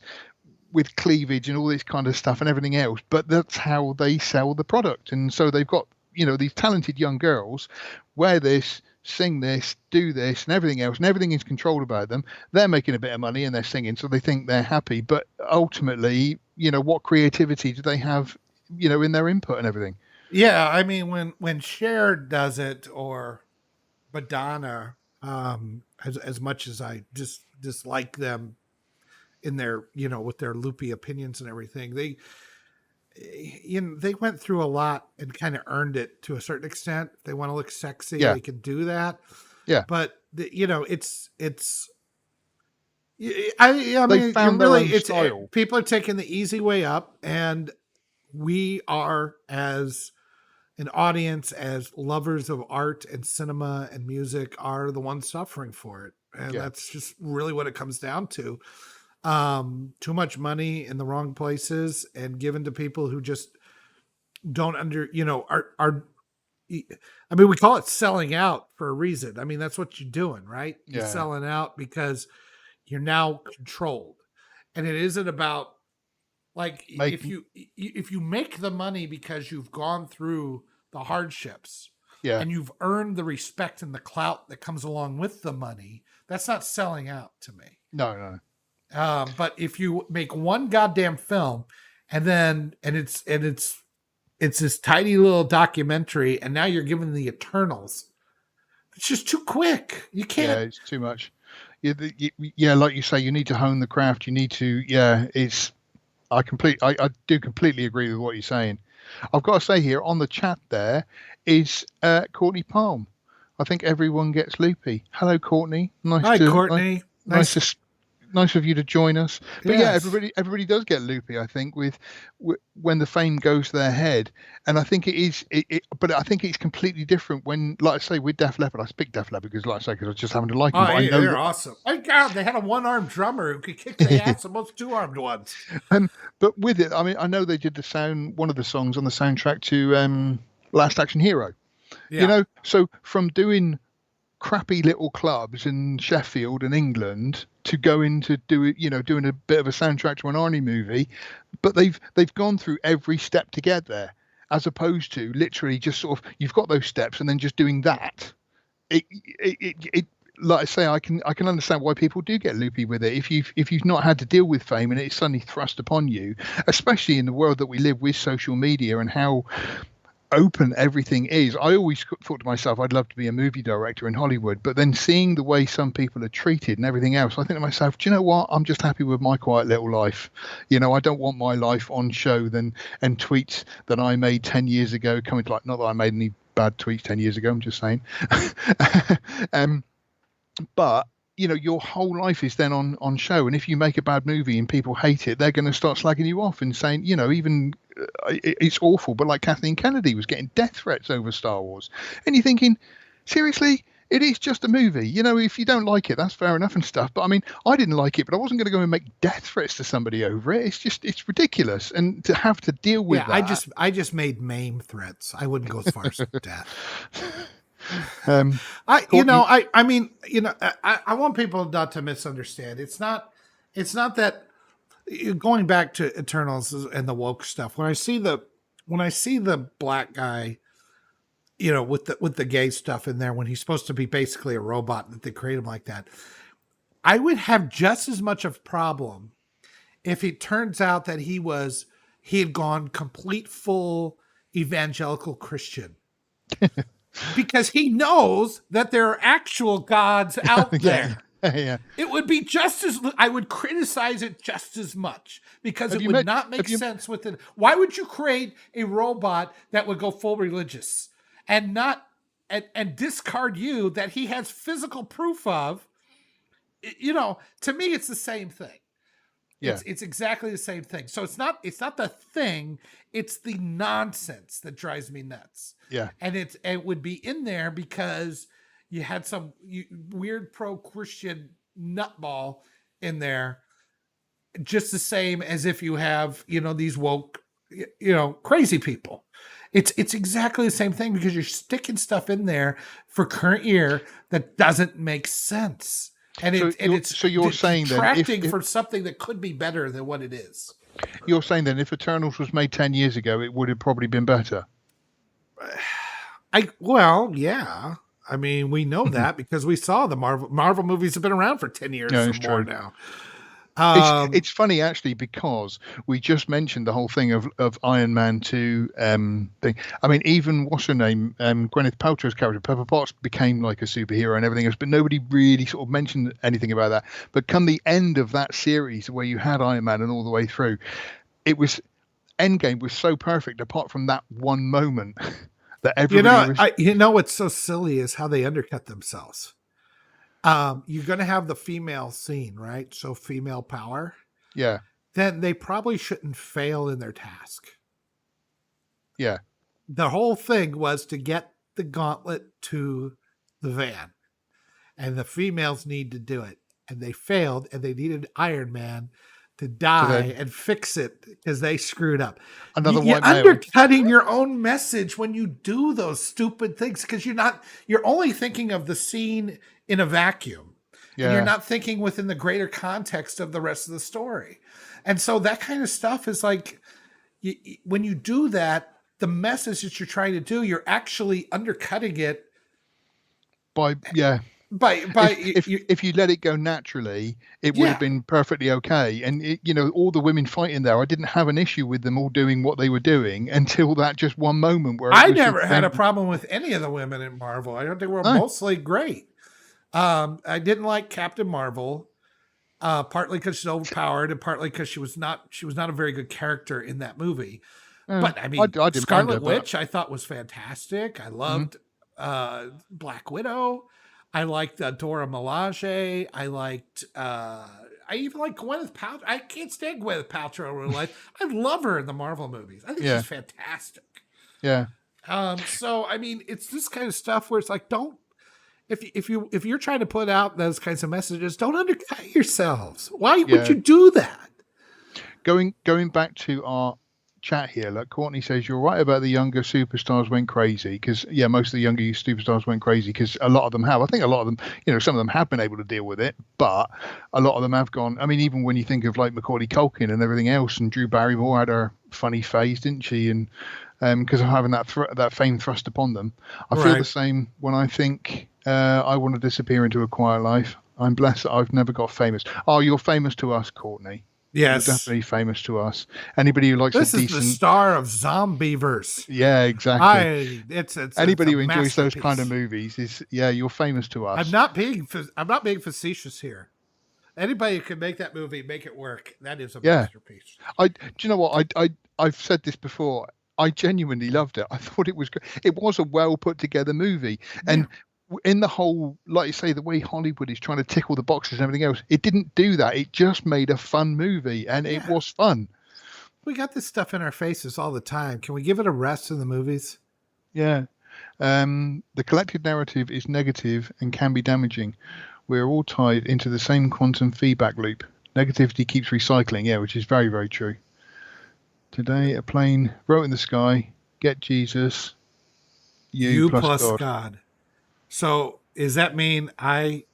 with cleavage and all this kind of stuff and everything else, but that's how they sell the product. And so they've got, these talented young girls wear this, sing this, do this, and everything else, and everything is controlled about them. They're making a bit of money and they're singing, so they think they're happy. But ultimately, what creativity do they have, in their input and everything? Yeah, I mean, when Cher does it, or Madonna, as much as I dislike them in their, with their loopy opinions and everything, they went through a lot and kind of earned it to a certain extent. If they want to look sexy, they can do that. Yeah. But it's I They mean, found their own it's style. people are taking the easy way up, and we are, as an audience, as lovers of art and cinema and music, are the ones suffering for it, and Yeah. that's just really what it comes down to. Too much money in the wrong places and given to people who just don't are I mean, we call it selling out for a reason. I mean, that's what you're doing, right? You're Yeah. selling out because you're now controlled, and it isn't about, like, if you make the money because you've gone through the hardships Yeah. and you've earned the respect and the clout that comes along with the money, that's not selling out to me. No. But if you make one goddamn film and it's this tiny little documentary, and now you're giving the Eternals, it's just too quick. You can't. Yeah, it's too much. Yeah, like you say, you need to hone the craft. You need to. Yeah, it's. I do completely agree with what you're saying. I've got to say here on the chat there is Courtney Palm. I think everyone gets loopy. Hello, Courtney. Hi, Courtney. Nice of you to join us. But Yes. yeah, everybody does get loopy, I think, with when the fame goes to their head. And I think it is, but I think it's completely different when, like I say, with Def Leppard. I speak Def Leppard because, like I say, because I just happen to like them. Oh, But I yeah, know they're that, awesome. My God, they had a one-armed drummer who could kick the ass of most two-armed ones. but with it, I mean, I know they did one of the songs on the soundtrack to Last Action Hero. Yeah. You know, so from doing crappy little clubs in Sheffield and England to go into doing a bit of a soundtrack to an Arnie movie, but they've gone through every step to get there, as opposed to literally just sort of, you've got those steps and then just doing that. It like I say, I can understand why people do get loopy with it. If you've not had to deal with fame and it's suddenly thrust upon you, especially in the world that we live with social media and how open everything is. I always thought to myself, I'd love to be a movie director in Hollywood, but then seeing the way some people are treated and everything else, I think to myself, do you know what? I'm just happy with my quiet little life. You know, I don't want my life on show and tweets that I made 10 years ago coming to, like, not that I made any bad tweets 10 years ago, I'm just saying. But you know, your whole life is then on show, and if you make a bad movie and people hate it, they're going to start slagging you off and saying, you know, even it's awful, but like Kathleen Kennedy was getting death threats over Star Wars, and you're thinking, seriously, it is just a movie. You know, if you don't like it, that's fair enough and stuff. But I mean, I didn't like it, but I wasn't going to go and make death threats to somebody over it. It's ridiculous, and to have to deal with that. I just made maim threats. I wouldn't go as far as death. I want people not to misunderstand. It's not that, going back to Eternals and the woke stuff. When I see the black guy, you know, with the gay stuff in there, when he's supposed to be basically a robot, that they create him like that, I would have just as much of a problem if it turns out that he had gone complete full evangelical Christian. Because he knows that there are actual gods out there. Yeah. It would be I would criticize it just as much, because it would not make sense with it. Why would you create a robot that would go full religious and not and discard you that he has physical proof of? You know, to me, it's the same thing. Yeah. It's exactly the same thing. So it's not the thing, it's the nonsense that drives me nuts. Yeah. And it would be in there because you had some weird pro-Christian nutball in there, just the same as if you have, you know, these woke, you know, crazy people. It's exactly the same thing, because you're sticking stuff in there for current year that doesn't make sense. And you're saying detracting from something that could be better than what it is. You're saying then, if Eternals was made 10 years ago, it would have probably been better. Yeah. I mean, we know that because we saw the Marvel movies have been around for 10 years or more now. It's funny, actually, because we just mentioned the whole thing of Iron Man 2 thing. I mean, even what's her name, Gwyneth Paltrow's character, Pepper Potts, became like a superhero and everything else, but nobody really sort of mentioned anything about that. But come the end of that series, where you had Iron Man and all the way through, Endgame was so perfect, apart from that one moment that everybody what's so silly is how they undercut themselves. You're going to have the female scene, right? So female power. Yeah. Then they probably shouldn't fail in their task. Yeah. The whole thing was to get the gauntlet to the van, and the females need to do it. And they failed, and they needed Iron Man to die and fix it because they screwed up. Another You're white male. undercutting your own message when you do those stupid things because you're only thinking of the scene in a vacuum. Yeah. And you're not thinking within the greater context of the rest of the story. And so that kind of stuff is like, when you do that, the message that you're trying to do, you're actually undercutting it by if you let it go naturally, it would have been perfectly okay. And all the women fighting there, I didn't have an issue with them all doing what they were doing until that just one moment where I never had a problem with any of the women in Marvel. I don't think were mostly great. I didn't like Captain Marvel, partly because she's overpowered and partly because she was not a very good character in that movie. But I mean, Scarlet Witch I thought was fantastic. I loved Black Widow. I liked Dora Milaje. I liked. I even like Gwyneth Paltrow. I can't stand Gwyneth Paltrow in real life. I love her in the Marvel movies. I think she's fantastic. Yeah. So I mean, it's this kind of stuff where it's like, don't. If you're trying to put out those kinds of messages, don't undercut yourselves. Why would you do that? Going back to our chat here, like Courtney says, you're right about the younger superstars went crazy because most of the younger superstars went crazy because a lot of them have. I think a lot of them, some of them have been able to deal with it, but a lot of them have gone. I mean, even when you think of like Macaulay Culkin and everything else, and Drew Barrymore had her funny phase, didn't she? And because of having that fame thrust upon them, I feel the same when I think I want to disappear into a quiet life. I'm blessed that I've never got famous. Oh, you're famous to us, Courtney. Yes, you're definitely famous to us. Anybody who likes this a is decent... the star of Zombieverse. Yeah, exactly. It's anybody who enjoys those kind of movies is you're famous to us. I'm not being facetious here. Anybody who can make that movie, make it work. That is a masterpiece. Do you know what? I've said this before. I genuinely loved it. I thought it was good. It was a well put together movie, and in the whole, like you say, the way Hollywood is trying to tick all the boxes and everything else, it didn't do that. It just made a fun movie, and it was fun. We got this stuff in our faces all the time. Can we give it a rest in the movies? Yeah. The collective narrative is negative and can be damaging. We're all tied into the same quantum feedback loop. Negativity keeps recycling, which is very, very true. Today, a plane wrote in the sky, get Jesus, you plus God. So, does that mean I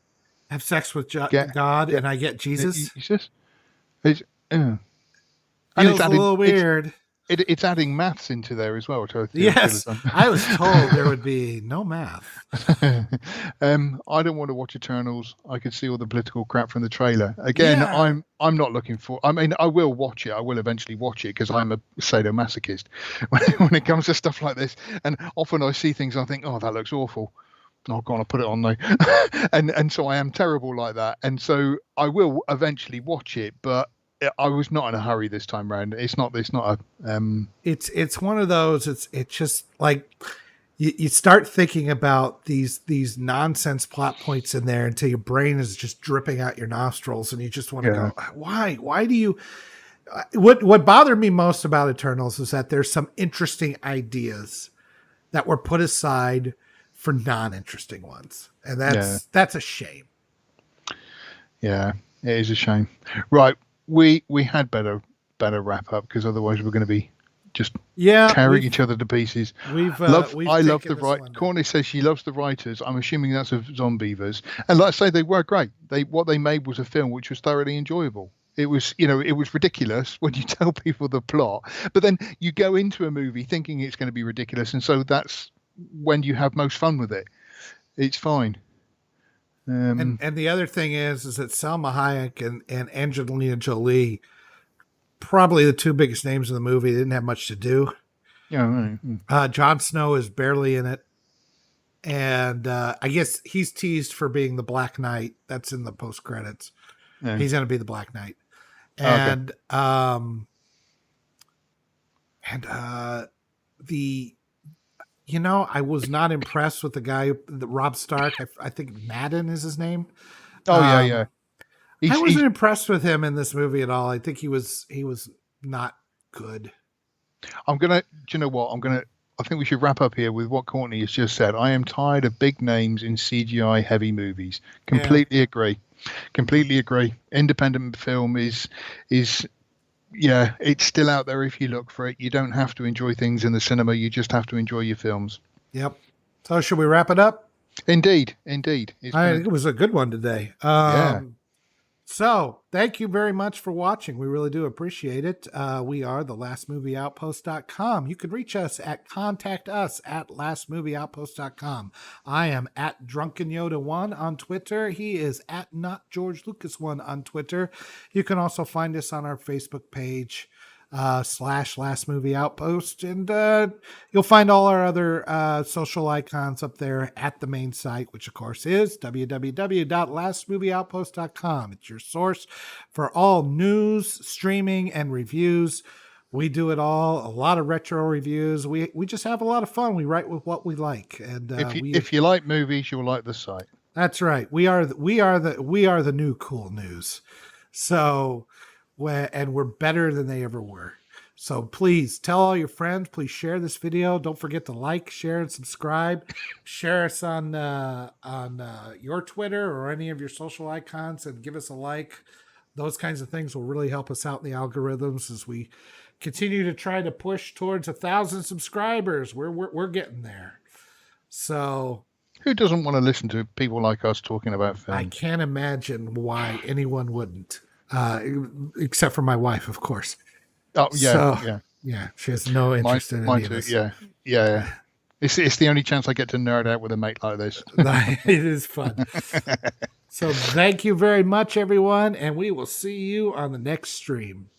have sex with God and I get Jesus? Jesus? Feels a little weird. It's adding maths into there as well. Yes, I was told there would be no math. I don't want to watch Eternals. I could see all the political crap from the trailer. Again, I'm not looking for... I mean, I will watch it. I will eventually watch it because I'm a sadomasochist when it comes to stuff like this. And often I see things and I think, oh, that looks awful. Oh, God, I'll put it on there. and so I am terrible like that. And so I will eventually watch it, but I was not in a hurry this time round. It's not a. It's one of those. It's just like you start thinking about these nonsense plot points in there until your brain is just dripping out your nostrils, and you just want to go, why? Why do you? What bothered me most about Eternals is that there's some interesting ideas that were put aside for non-interesting ones, and that's a shame. Yeah, it is a shame. Right. We had better wrap up because otherwise we're going to be just tearing each other to pieces. I love the right. Courtney says she loves the writers. I'm assuming that's of Zombievers, and like I say, they were great. What they made was a film which was thoroughly enjoyable. It was, it was ridiculous when you tell people the plot, but then you go into a movie thinking it's going to be ridiculous, and so that's when you have most fun with it. It's fine. And the other thing is that Salma Hayek and Angelina Jolie, probably the two biggest names in the movie, didn't have much to do. Yeah, right. Jon Snow is barely in it, and I guess he's teased for being the Black Knight. That's in the post credits. Yeah. He's going to be the Black Knight, and You know, I was not impressed with the guy, Rob Stark. I think Madden is his name. Oh yeah, yeah. Um, I wasn't impressed with him in this movie at all. I think he was not good. I'm gonna. Do you know what? I think we should wrap up here with what Courtney has just said. I am tired of big names in CGI heavy movies. Completely agree. Completely agree. Independent film is yeah, it's still out there if you look for it. You don't have to enjoy things in the cinema. You just have to enjoy your films. Yep. So should we wrap it up? Indeed. It was a good one today. Yeah. So thank you very much for watching. We really do appreciate it. We are thelastmovieoutpost.com. You can reach us at contact us at lastmovieoutpost.com. I am at Drunken Yoda 1 on Twitter. He is at Not George Lucas 1 on Twitter. You can also find us on our Facebook page. /Last Movie Outpost, and you'll find all our other social icons up there at the main site, which of course is www.lastmovieoutpost.com. It's your source for all news, streaming, and reviews. We do it all. A lot of retro reviews. We just have a lot of fun. We write with what we like, and if you like movies, you'll like the site. That's right. We are the new cool news. So. And we're better than they ever were. So please tell all your friends. Please share this video. Don't forget to like, share, and subscribe. Share us on your Twitter or any of your social icons, and give us a like. Those kinds of things will really help us out in the algorithms as we continue to try to push towards 1,000 subscribers. We're getting there. So. Who doesn't want to listen to people like us talking about films? I can't imagine why anyone wouldn't. Except for my wife, of course. Oh yeah, yeah. She has no interest in any of this. Yeah. It's the only chance I get to nerd out with a mate like this. It is fun. So thank you very much, everyone, and we will see you on the next stream.